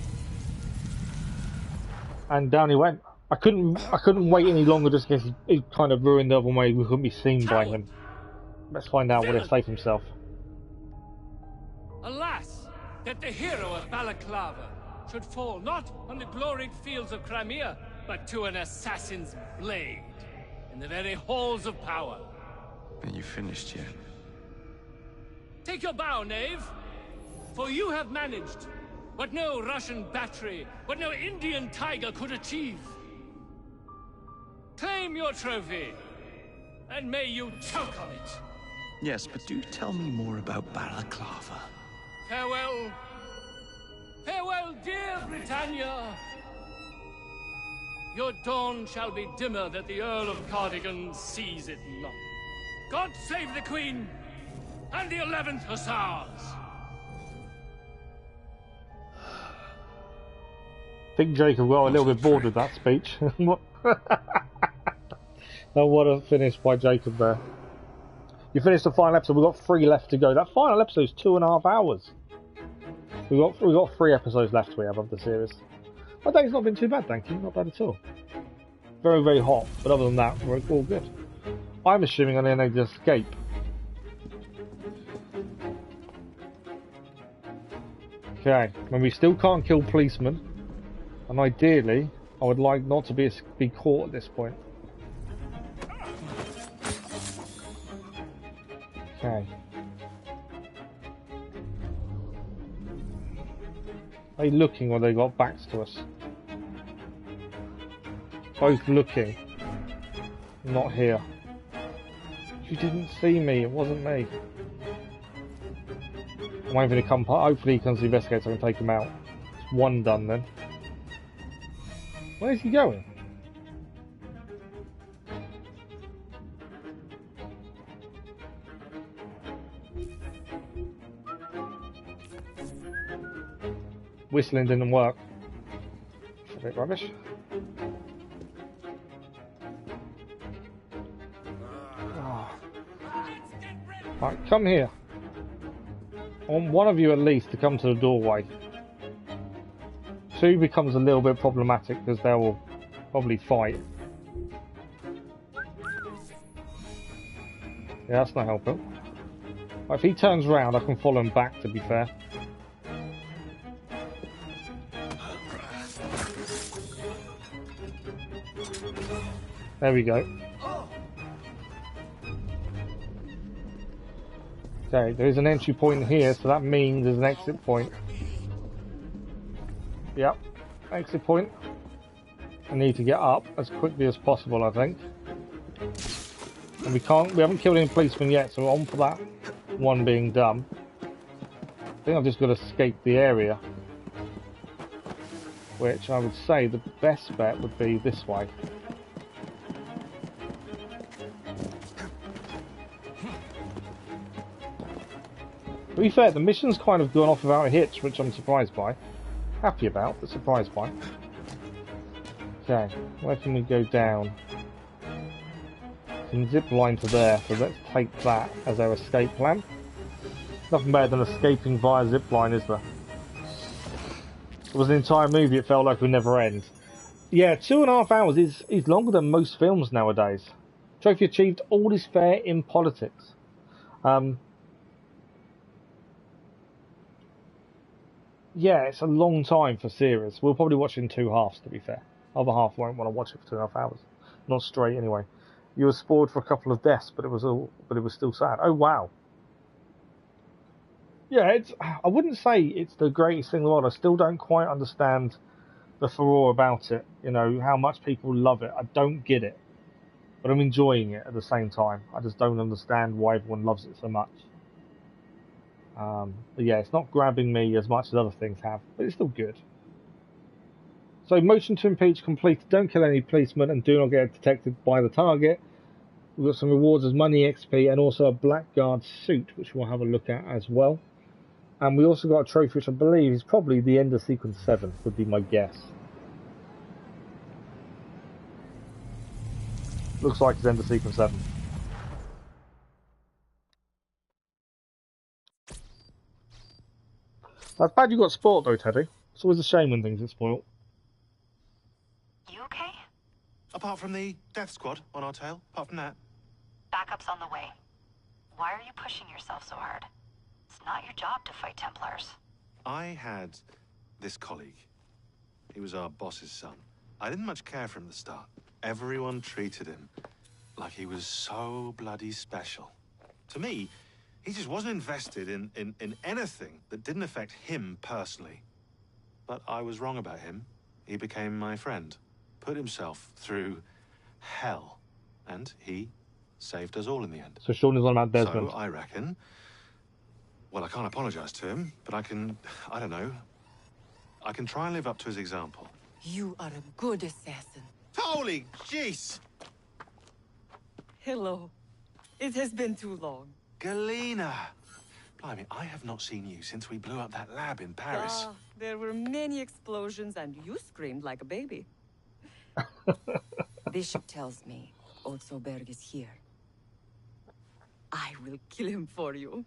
And down he went. I couldn't wait any longer just because he kind of ruined the other way. We couldn't be seen by him. Let's find out where to save himself. Alas, that the hero of Balaclava should fall not on the gloried fields of Crimea, but to an assassin's blade in the very halls of power. Are you finished yet? Take your bow, knave, for you have managed what no Russian battery, what no Indian tiger could achieve. Claim your trophy, and may you choke on it. Yes, but do tell me more about Balaclava. Farewell. Farewell, dear Britannia. Your dawn shall be dimmer that the Earl of Cardigan sees it not. God save the Queen and the 11th Hussars. I think Jacob got a little bit bored with that speech. I want to finish by Jacob there. You finished the final episode. We've got 3 left to go. That final episode is 2.5 hours. We've got 3 episodes left we have of the series. My day's not been too bad, thank you. Not bad at all. Very, very hot, but other than that, we're all good. I'm assuming I then need to escape. Okay, and we still can't kill policemen. And ideally, I would like not to be caught at this point. Okay. Are they looking or they got backs to us? Both looking. Not here. You didn't see me, it wasn't me. I'm waiting for him to come. Hopefully he comes to investigate so I can take him out. It's one done then. Where's he going? Whistling didn't work. It's a bit rubbish. Oh. Right, come here. I want one of you at least to come to the doorway. Two becomes a little bit problematic because they will probably fight. Yeah, that's not helping. Right, if he turns around, I can follow him back, to be fair. There we go. Okay, there's an entry point here, so that means there's an exit point. Yep, exit point. I need to get up as quickly as possible, I think. And we haven't killed any policemen yet, so we're on for that one being done. I think I've just got to escape the area. Which I would say the best bet would be this way. To be fair, the mission's kind of gone off without a hitch, which I'm surprised by. Happy about, but surprised by. Okay, where can we go down? Can zip line to there, so let's take that as our escape plan. Nothing better than escaping via zip line, is there? It was an entire movie, it felt like it would never end. Yeah, 2.5 hours is longer than most films nowadays. Trophy achieved, all is fair in politics. Yeah, it's a long time for series. We'll probably watch it in 2 halves, to be fair. Other half won't want to watch it for 2.5 hours. Not straight, anyway. You were spoiled for a couple of deaths, but it was still sad. Oh wow. Yeah, I wouldn't say it's the greatest thing in the world. I still don't quite understand the furore about it. You know, how much people love it. I don't get it. But I'm enjoying it at the same time. I just don't understand why everyone loves it so much. But yeah, it's not grabbing me as much as other things have, but it's still good. So, motion to impeach completed. Don't kill any policemen and do not get detected by the target. We've got some rewards as money, XP, and also a blackguard suit, which we'll have a look at as well. And we also got a trophy, which I believe is probably the end of sequence 7, would be my guess. Looks like it's end of sequence 7. That's bad you got spoiled though, Teddy. It's always a shame when things get spoiled. You okay? Apart from the death squad on our tail, apart from that. Backup's on the way. Why are you pushing yourself so hard? It's not your job to fight Templars. I had this colleague. He was our boss's son. I didn't much care for him at the start. Everyone treated him like he was so bloody special. To me, he just wasn't invested in anything that didn't affect him personally. But I was wrong about him. He became my friend, put himself through hell, and he saved us all in the end. So Sean is on about Desmond. So I reckon, well, I can't apologize to him, but I can try and live up to his example. You are a good assassin. Holy jeez! Hello. It has been too long. Galena! Blimey, I have not seen you since we blew up that lab in Paris. There were many explosions and you screamed like a baby. Bishop tells me Otsoberg is here. I will kill him for you.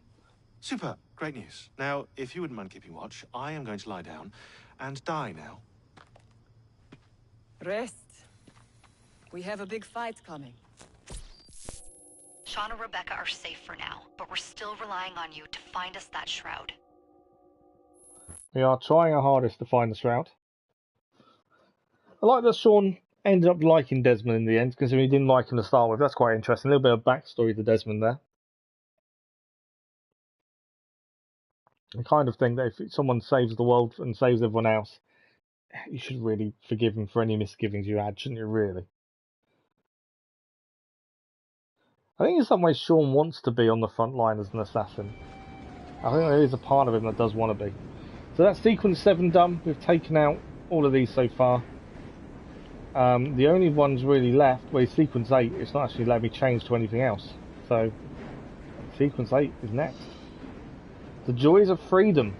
Super. Great news. Now, if you wouldn't mind keeping watch, I am going to lie down and die now. Rest. We have a big fight coming. Sean and Rebecca are safe for now, but we're still relying on you to find us that shroud. We are trying our hardest to find the shroud. I like that Sean ended up liking Desmond in the end, considering he didn't like him to start with. That's quite interesting. A little bit of backstory to Desmond there. I kind of think that if someone saves the world and saves everyone else, you should really forgive him for any misgivings you had, shouldn't you, really? I think in some ways Sean wants to be on the front line as an assassin. I think there is a part of him that does want to be. So that's sequence 7 done. We've taken out all of these so far. The only ones really left, well, sequence 8, it's not actually letting me change to anything else. So, sequence 8 is next. The Joys of Freedom.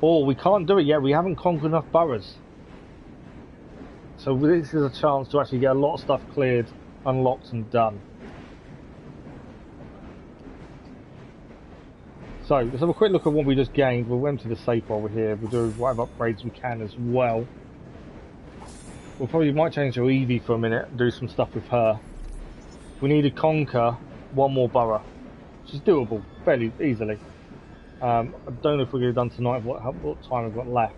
Oh, we can't do it yet, we haven't conquered enough boroughs. So this is a chance to actually get a lot of stuff cleared, unlocked and done. So, let's have a quick look at what we just gained. We'll empty the safe while we're here. We'll do whatever upgrades we can as well. We might change to Evie for a minute and do some stuff with her. We need to conquer one more borough, which is doable fairly easily. I don't know if we're going to do done tonight, what time we've got left.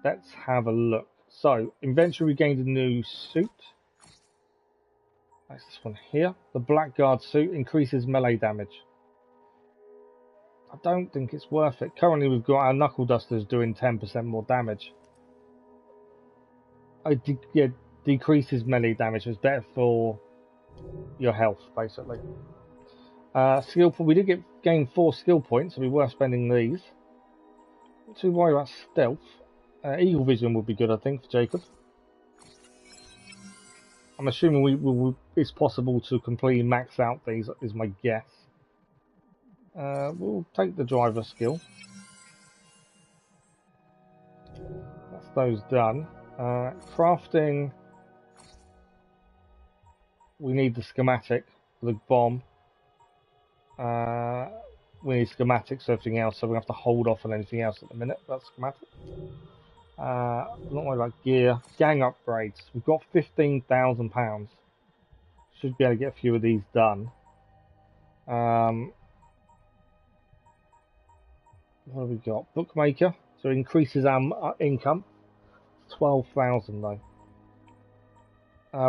Let's have a look. So, inventory, we gained a new suit. That's this one here. The Blackguard suit increases melee damage. I don't think it's worth it. Currently we've got our Knuckle Dusters doing 10% more damage. It decreases melee damage, so it's better for your health, basically. Skill point, we did gain 4 skill points, so it'd be worth spending these. Not too worried about stealth. Eagle vision would be good, I think, for Jacob. I'm assuming it's possible to completely max out these, is my guess. We'll take the driver skill. That's those done. Crafting. We need the schematic for the bomb. We need schematics for everything else, so we have to hold off on anything else at the minute. That's schematic. Not worried about gear. Gang upgrades. We've got £15,000. Should be able to get a few of these done. What have we got? Bookmaker. So it increases our income. 12,000 though.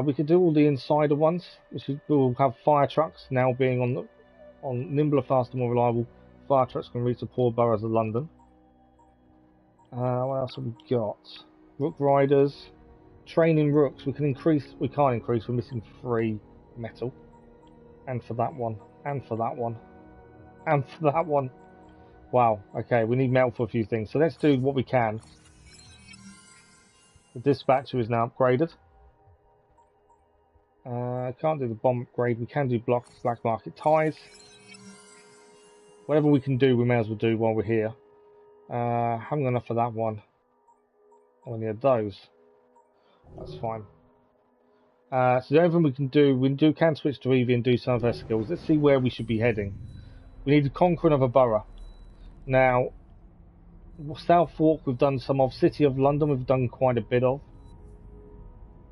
We could do all the insider ones. We'll have fire trucks now being on nimbler, faster, more reliable. Fire trucks can reach the poor boroughs of London. What else have we got? Rook riders. Training rooks. We can't increase. We're missing 3 metal. And for that one. And for that one. And for that one. Wow. Okay, we need metal for a few things. So let's do what we can. The dispatcher is now upgraded. Can't do the bomb upgrade. We can do black market ties. Whatever we can do, we may as well do while we're here. Haven't got enough for that one. Or any of those. That's fine. So the only thing we can switch to Evie and do some of her skills. Let's see where we should be heading. We need to conquer another borough. Now, Southwark we've done some of. City of London we've done quite a bit of.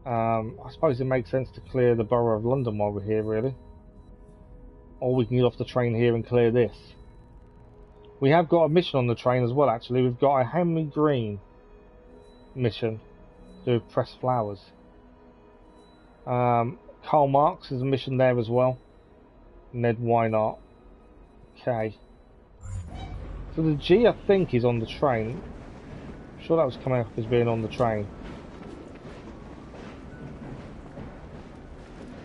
I suppose it makes sense to clear the borough of London while we're here, really. Or we can get off the train here and clear this. We have got a mission on the train as well, actually. We've got a Henry Green mission to press flowers. Karl Marx is a mission there as well. Ned Wynart. Okay. So the G, I think, is on the train. I'm sure that was coming up as being on the train.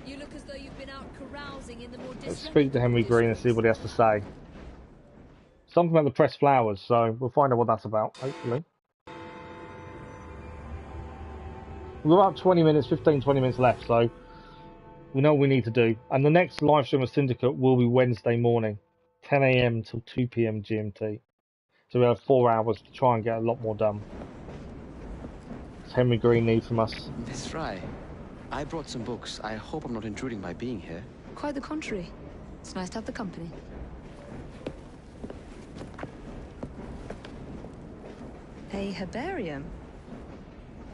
You look as though you've been out carousing in the more Let's speak to Henry Green and see what he has to say. Something about the pressed flowers, so we'll find out what that's about, hopefully. We've got about 20 minutes, 15-20 minutes left, so we know what we need to do. And the next live stream of Syndicate will be Wednesday morning, 10 AM till 2 PM GMT. So we have 4 hours to try and get a lot more done. What's Henry Green need from us? Miss Fry, I brought some books. I hope I'm not intruding by being here. Quite the contrary. It's nice to have the company. A herbarium?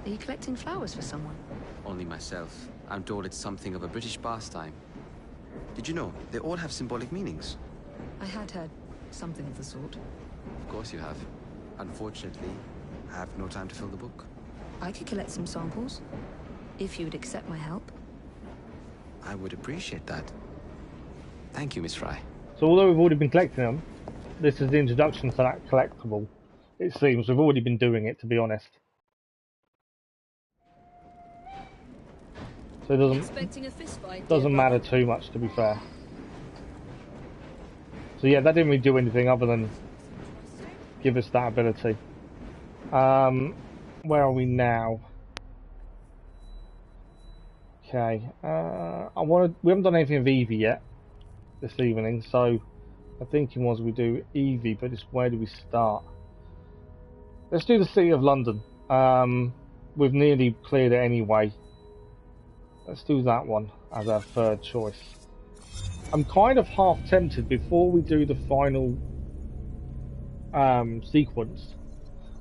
Are you collecting flowers for someone? Only myself. I'm told it's something of a British pastime. Did you know they all have symbolic meanings? I had heard something of the sort. Of course you have. Unfortunately, I have no time to fill the book. I could collect some samples, if you would accept my help. I would appreciate that. Thank you, Miss Fry. So although we've already been collecting them, this is the introduction to that collectible. It seems we've already been doing it, to be honest. So it doesn't matter too much, to be fair. So yeah, that didn't really do anything other than give us that ability. Where are we now? Okay, we haven't done anything with Evie yet this evening, so my thinking was we do Evie, but it's where do we start? Let's do the City of London. We've nearly cleared it anyway. Let's do that one as our third choice. I'm kind of half tempted before we do the final sequence,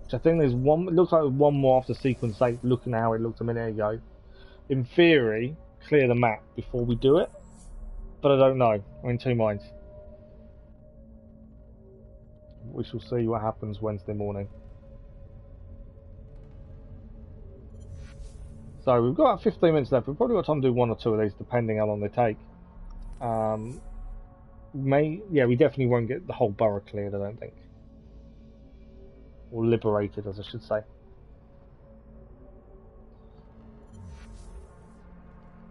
which I think there's one. It looks like there's one more after sequence 8. Looking at how it looked a minute ago. In theory, clear the map before we do it, but I don't know. I'm in two minds. We shall see what happens Wednesday morning. So we've got about 15 minutes left. We've probably got time to do one or two of these, depending how long they take. We definitely won't get the whole borough cleared, I don't think. Or liberated, as I should say.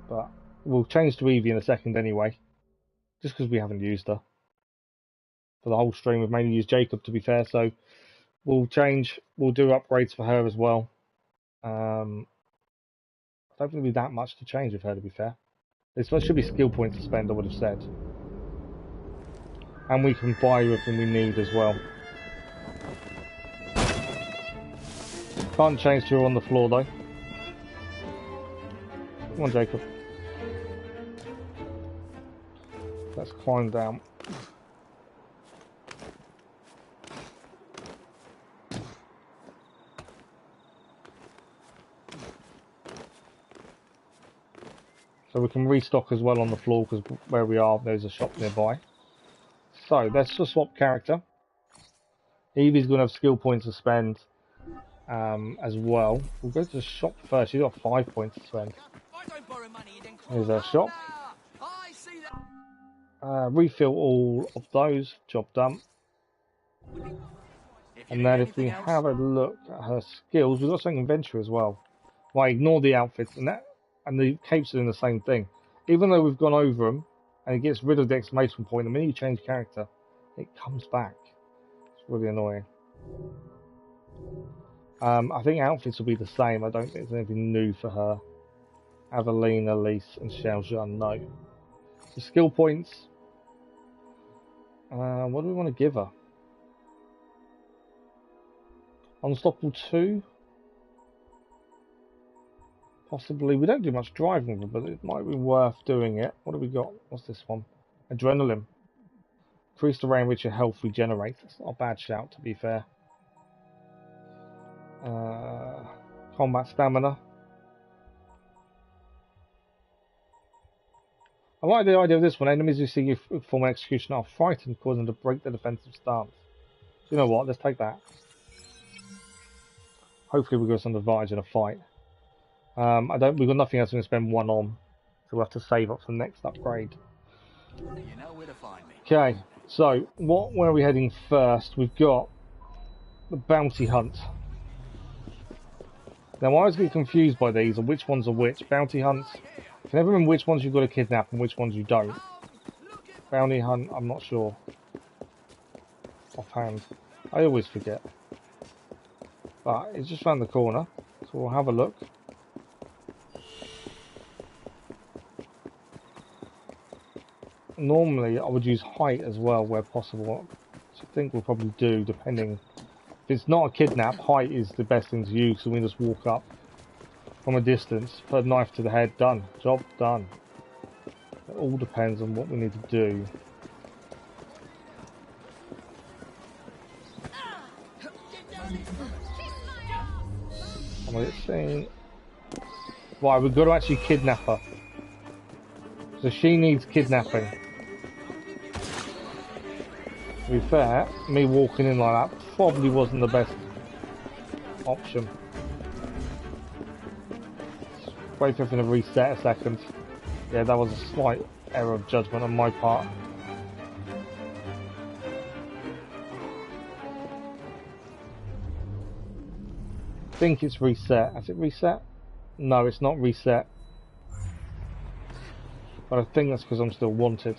But we'll change to Evie in a second anyway. Just because we haven't used her. For the whole stream, we've mainly used Jacob, to be fair, so we'll change. We'll do upgrades for her as well. I don't think there'll be that much to change with her, to be fair. There should be skill points to spend, I would have said. And we can buy everything we need as well. Can't change to her on the floor, though. Come on, Jacob. Let's climb down. So we can restock as well on the floor, because where we are, there's a shop nearby. So let's just swap character. Evie's going to have skill points to spend as well. We'll go to the shop first. She's got 5 points to spend. Here's our shop. Refill all of those. Job done. And then if we have a look at her skills, we've got something inventory as well. Well, ignore the outfits and the capes are doing the same thing. Even though we've gone over them, and it gets rid of the exclamation point, the minute you change character, it comes back. It's really annoying. I think outfits will be the same. I don't think there's anything new for her. Aveline, Elise, and Xiaojun, no. So skill points. What do we want to give her? Unstoppable 2? Possibly. We don't do much driving, but it might be worth doing it. What have we got? What's this one? Adrenaline. Increase the range which your health regenerates. That's not a bad shout, to be fair. Combat stamina. I like the idea of this one. Enemies who see you form an execution are frightened, causing them to break their defensive stance. So you know what? Let's take that. Hopefully we'll get some advantage in a fight. We've got nothing else we can spend one on, so we'll have to save up for the next upgrade. You know where to find me. Okay, so where are we heading first? We've got the bounty hunt. Now I always get confused by these, and which ones are which. Bounty hunts, I can never remember which ones you've got to kidnap and which ones you don't. Bounty hunt, I'm not sure. Offhand, I always forget. But it's just around the corner, so we'll have a look. Normally I would use height as well where possible, which I think we'll probably do, depending. If it's not a kidnap, height is the best thing to use, so we just walk up from a distance, put a knife to the head, done. Job done. It all depends on what we need to do. And we're seeing... Right, we've got to actually kidnap her. So she needs kidnapping. To be fair, me walking in like that probably wasn't the best option. Wait for everything to reset a second. Yeah, that was a slight error of judgment on my part. I think it's reset. Has it reset? No, it's not reset. But I think that's because I'm still wanted.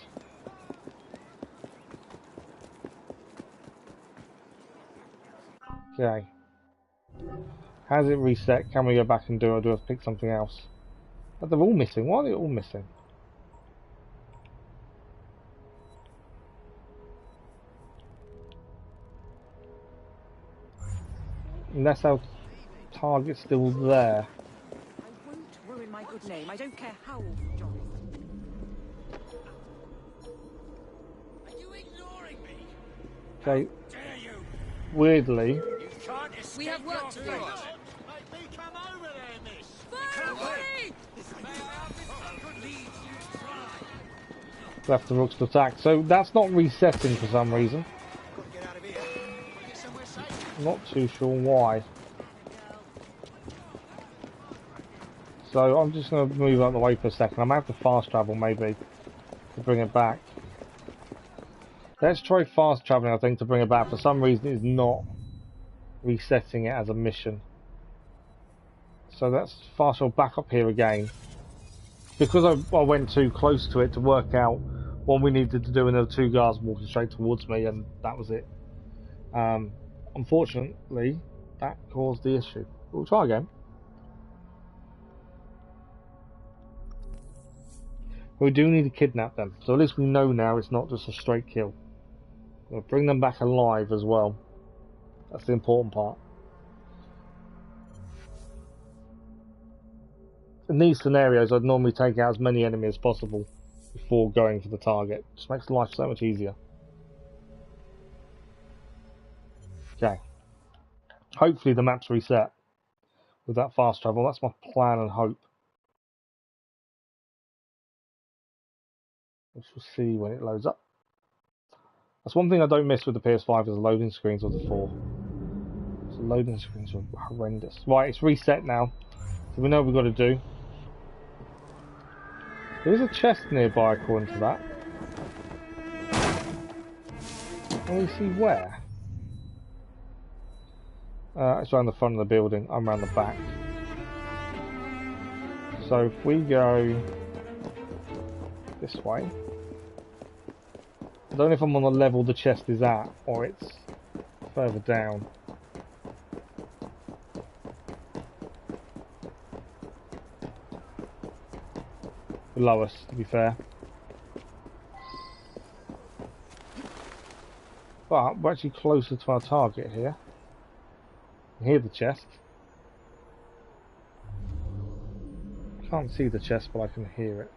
Okay. Has it reset? Can we go back and do it, or do I have to pick something else? But they're all missing. Why are they all missing? Unless our target's still there. I won't ruin my good name. I don't care how awful John is. Are you ignoring me? Okay. Dare you? Weirdly. You can't escape. We have work to do. Make me come over there, miss. Fire away! May I have this? Please, you try. Left the rooks to attack. So that's not resetting for some reason. Got to get out of here. Get somewhere safe. Not too sure why. So I'm just going to move out the way for a second. I might have to fast travel maybe to bring it back. Let's try fast traveling, I think, to bring it back. For some reason it's not resetting it as a mission. So let's fast travel back up here again. Because I went too close to it to work out what we needed to do, and there were two guards walking straight towards me, and that was it. Unfortunately, that caused the issue. We'll try again. We do need to kidnap them, so at least we know now it's not just a straight kill. We'll bring them back alive as well. That's the important part. In these scenarios, I'd normally take out as many enemies as possible before going for the target. Just makes life so much easier. Okay. Hopefully the map's reset with that fast travel. That's my plan and hope. We shall see when it loads up. That's one thing I don't miss with the PS5 is the loading screens of the 4. So loading screens are horrendous. Right, it's reset now. So we know what we've got to do. There is a chest nearby according to that. Can we see where? It's around the front of the building. I'm around the back. So if we go this way. I don't know if I'm on the level the chest is at, or it's further down. Below us, to be fair. But we're actually closer to our target here. I can hear the chest. I can't see the chest, but I can hear it.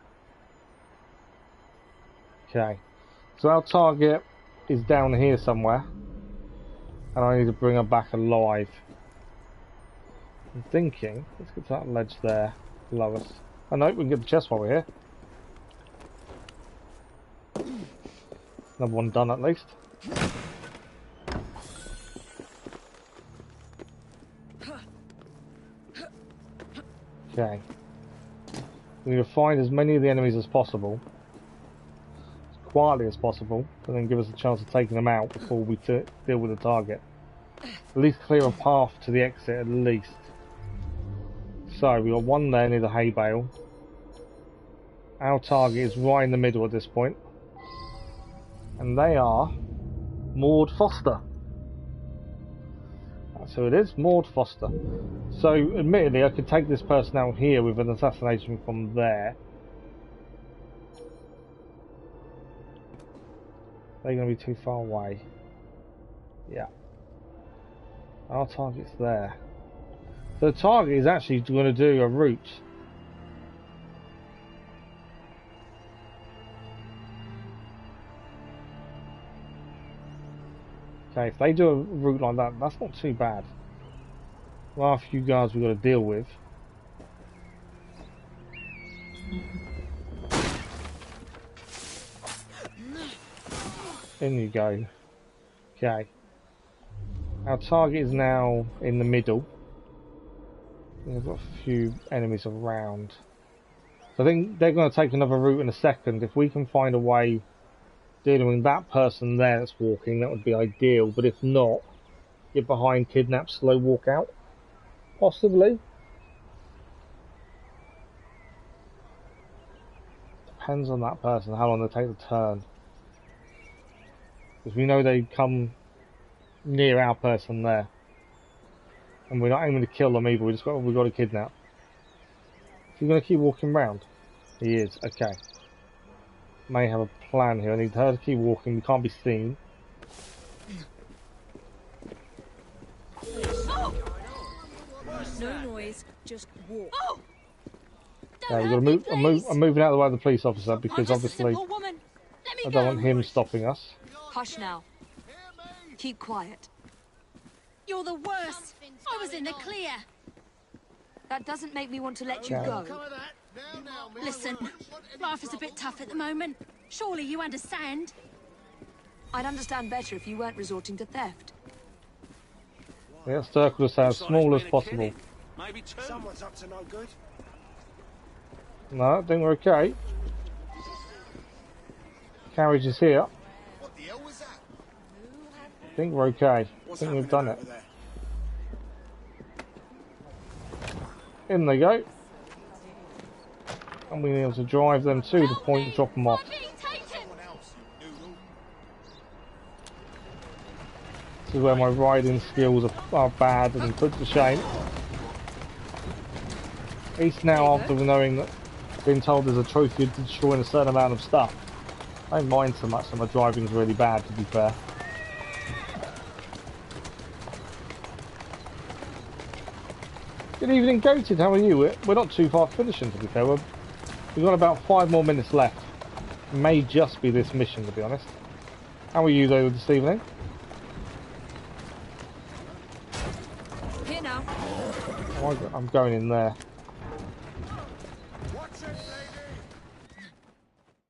Okay. So our target is down here somewhere, and I need to bring her back alive. I'm thinking, let's get to that ledge there, below us. Oh no, we can get the chest while we're here. Another one done at least. Okay. We need to find as many of the enemies as possible. Quietly as possible, and then give us a chance of taking them out before we deal with the target. At least clear a path to the exit at least. So we got one there near the hay bale. Our target is right in the middle at this point, and they are Maud Foster. That's who it is, Maud Foster. So admittedly I could take this person out here with an assassination from there. They're going to be too far away. Yeah. Our target's there. So the target is actually going to do a route. Okay, if they do a route like that, that's not too bad. There are a few guards we've got to deal with. In you go. Okay. Our target is now in the middle. We've got a few enemies around. So I think they're going to take another route in a second. If we can find a way dealing with that person there that's walking, that would be ideal. But if not, get behind, kidnap, slow walk out. Possibly. Depends on that person, how long they take the turn. Because we know they come near our person there. And we're not aiming to kill them either, we've got to kidnap. Is he going to keep walking round? He is, okay. May have a plan here. I need her to keep walking, we can't be seen. No noise, just walk. Yeah, we've got to move. I'm moving out of the way of the police officer because obviously I don't want him stopping us. Hush now. Keep quiet. You're the worst. I was in the clear. That doesn't make me want to let you go. Listen, life is a bit tough at the moment. Surely you understand. I'd understand better if you weren't resorting to theft. Yeah, circle is as small as possible. Maybe two. Someone's up to no good. No, I think we're okay. Carriage is here. What the hell was that? I think we're okay. I think we've done it. In they go. And we need to drive them to the point to drop them off. This is where my riding skills are bad and put to shame. At least now, after knowing that, being told there's a trophy of destroying a certain amount of stuff, I don't mind so much that my driving's really bad, to be fair. Good evening, Goated. How are you? We're not too far finishing, to be fair. We've got about 5 more minutes left. It may just be this mission, to be honest. How are you, though, this evening? Here now. Oh, I'm going in there.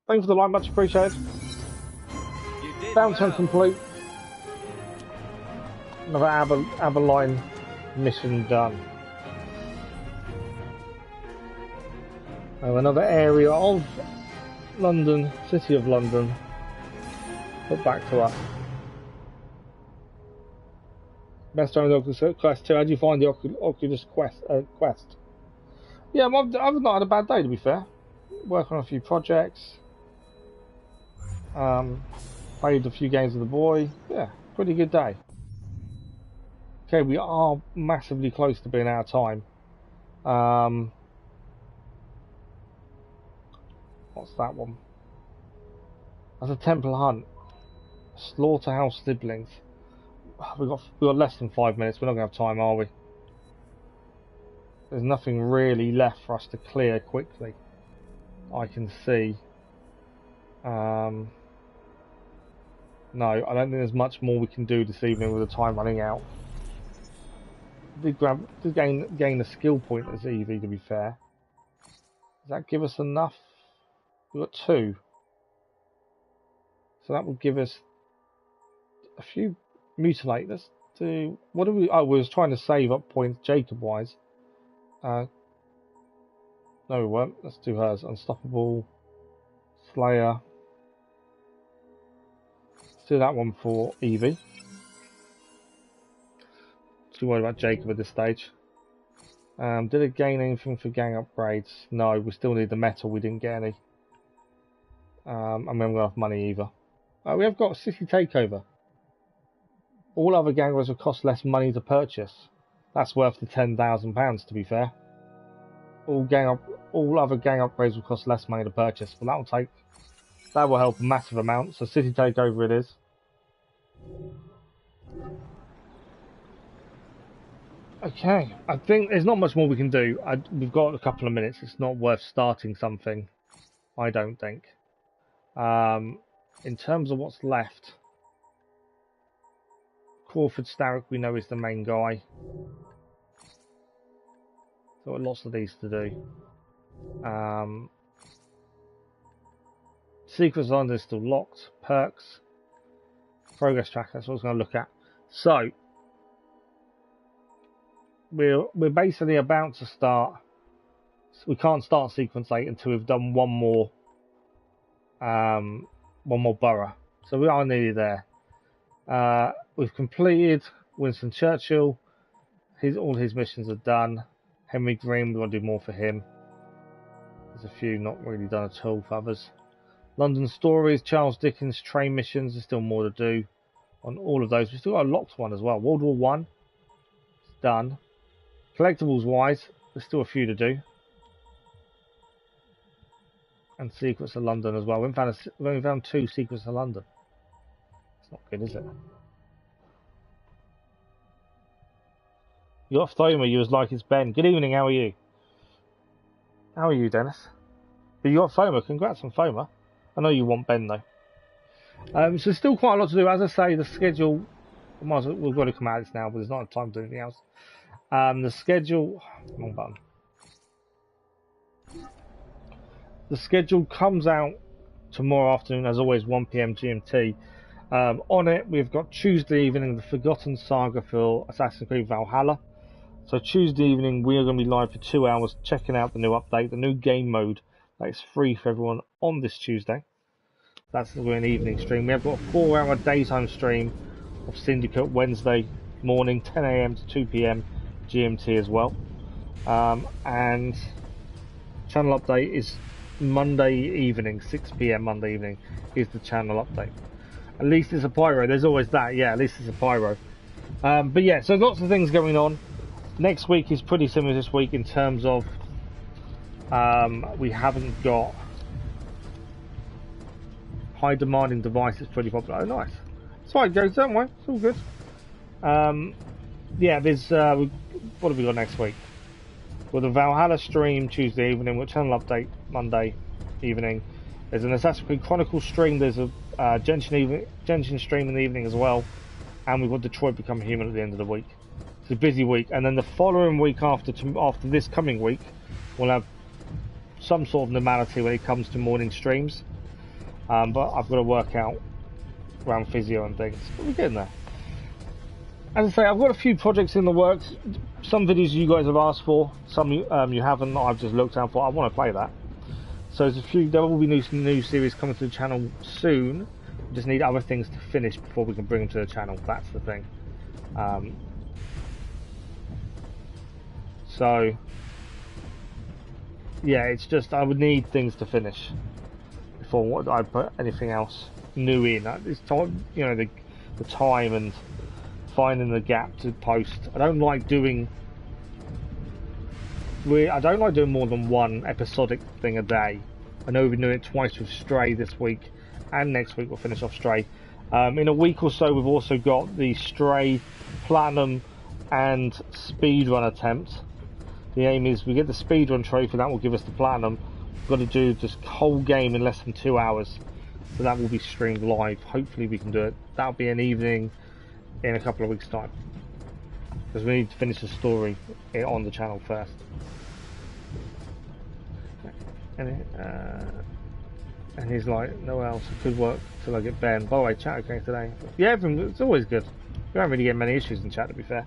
Thanks for the like, much appreciated. Downtown complete. Another Aberline mission done. Another area of London, City of London, put back to us. Best time in the Oculus Quest 2. How do you find the Oculus Quest? Yeah, I've not had a bad day, to be fair. Working on a few projects. Played a few games with the boy. Yeah, pretty good day. Okay, we are massively close to being out of time. What's that one? That's a temple hunt. Slaughterhouse siblings. We've got less than 5 minutes. We're not going to have time, are we? There's nothing really left for us to clear quickly. I can see. No, I don't think there's much more we can do this evening with the time running out. Did gain a skill point as Evie, to be fair. Does that give us enough? We've got 2. So that will give us a few mutilate. Let's do, what do we, oh, we was trying to save up points Jacob wise. No, we weren't. Let's do hers. Unstoppable, Slayer. Let's do that one for Evie. Too worried about Jacob at this stage. Did it gain anything for gang upgrades? No, we still need the metal. We didn't get any. And we haven't got enough money either. We have got a city takeover. All other gang upgrades will cost less money to purchase. That's worth the £10,000 to be fair. All other gang upgrades will cost less money to purchase. Well, that will help a massive amount. So city takeover it is. Okay, I think there's not much more we can do. We've got a couple of minutes. It's not worth starting something, I don't think. In terms of what's left, Crawford Starrick we know is the main guy. So got lots of these to do. Secrets London is still locked. Perks. Progress tracker, that's what I was going to look at. So, we're basically about to start. We can't start sequence 8 until we've done one more borough. So we are nearly there. We've completed Winston Churchill. All his missions are done. Henry Green, we want to do more for him. There's a few not really done at all for others. London Stories, Charles Dickens, train missions. There's still more to do on all of those. We've still got a locked one as well. World War One. It's done. Collectibles wise, there's still a few to do. And Secrets of London as well. We've only found 2 Secrets of London. It's not good, is it? You got Thoma, you was like it's Ben. Good evening, how are you? How are you, Dennis? But you got Thoma, congrats on Thoma. I know you want Ben though. So still quite a lot to do. As I say, the schedule, we've got to come out of this now, but there's not time to do anything else. The schedule, wrong button. The schedule comes out tomorrow afternoon, as always, 1 PM GMT. On it, we've got Tuesday evening, the Forgotten Saga for Assassin's Creed Valhalla. So Tuesday evening, we are going to be live for 2 hours, checking out the new update, the new game mode that is free for everyone on this Tuesday. That's an evening stream. We have got a 4-hour daytime stream of Syndicate Wednesday morning, 10 AM to 2 PM GMT as well. And channel update is Monday evening, 6 PM Monday evening is the channel update. At least it's a pyro. There's always that. Yeah, at least it's a pyro. But yeah, so lots of things going on. Next week is pretty similar to this week in terms of we haven't got high demanding devices pretty popular. Oh, nice. It's fine, guys. Don't worry. It's all good. Yeah, there's what have we got next week? Well, the Valhalla stream Tuesday evening, with channel update Monday evening. There's an Assassin's Creed Chronicles stream. There's a Genshin stream in the evening as well, and we've got Detroit Become Human at the end of the week. It's a busy week, and then the following week after this coming week, we'll have some sort of normality when it comes to morning streams. But I've got to work out around physio and things. But we're getting there. As I say, I've got a few projects in the works. Some videos you guys have asked for, some you haven't. I've just looked out for. I want to play that. So there's a few. There will be new series coming to the channel soon. We just need other things to finish before we can bring them to the channel. That's the thing. So yeah, it's just I would need things to finish before I put anything else new in. It's time, you know, the time and finding the gap to post. I don't like doing more than one episodic thing a day. I know we've been doing it twice with Stray this week, and next week we'll finish off Stray. In a week or so, we've also got the Stray Platinum and Speedrun attempt. The aim is we get the Speedrun trophy, that will give us the Platinum. We've got to do this whole game in less than 2 hours, so that will be streamed live. Hopefully we can do it. That'll be an evening in a couple of weeks' time, because we need to finish the story on the channel first. And he's like, no else, it could work till I get banned. By the way, chat okay today? Yeah, it's always good. We don't really get many issues in chat, to be fair.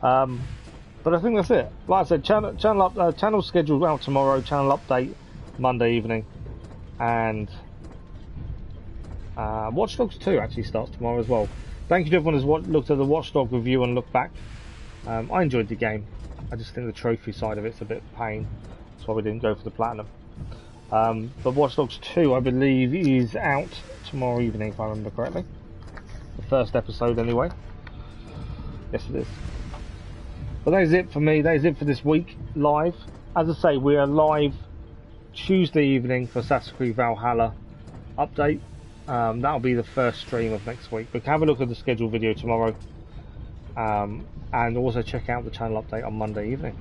But I think that's it. Like I said, channel scheduled out tomorrow, channel update Monday evening, and Watch Dogs 2 actually starts tomorrow as well. Thank you to everyone who's looked at the Watch Dogs review and looked back. I enjoyed the game. I just think the trophy side of it's a bit pain. That's why we didn't go for the Platinum. But Watch Dogs 2, I believe, is out tomorrow evening, if I remember correctly. The first episode, anyway. Yes, it is. But that is it for me. That is it for this week, live. As I say, we are live Tuesday evening for Assassin's Creed Valhalla update. That'll be the first stream of next week. But have a look at the scheduled video tomorrow. And also check out the channel update on Monday evening.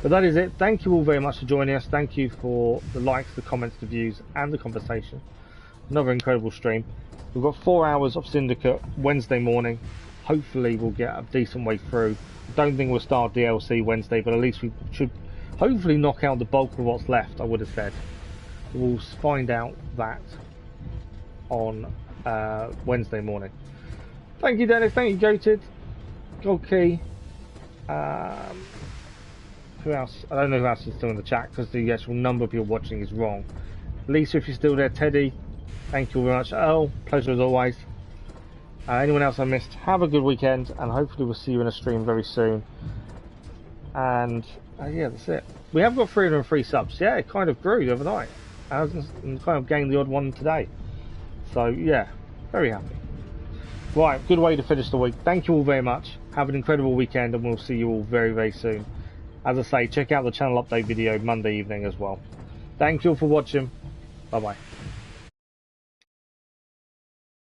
But that is it. Thank you all very much for joining us. Thank you for the likes, the comments, the views, and the conversation. Another incredible stream. We've got 4 hours of Syndicate Wednesday morning. Hopefully we'll get a decent way through. I don't think we'll start DLC Wednesday, but at least we should hopefully knock out the bulk of what's left, I would have said. We'll find out that on Wednesday morning. Thank you, Dennis. Thank you, Goated. Okay. Who else? I don't know who else is still in the chat because the actual number of people watching is wrong. Lisa, if you're still there, Teddy, thank you very much. Earl, pleasure as always. Anyone else I missed, have a good weekend, and hopefully we'll see you in a stream very soon. And yeah, that's it. We have got 303 subs. Yeah, it kind of grew the other night. And kind of gained the odd one today. So yeah, very happy. Right, good way to finish the week. Thank you all very much. Have an incredible weekend, and we'll see you all very, very soon. As I say, check out the channel update video Monday evening as well. Thank you all for watching. Bye bye.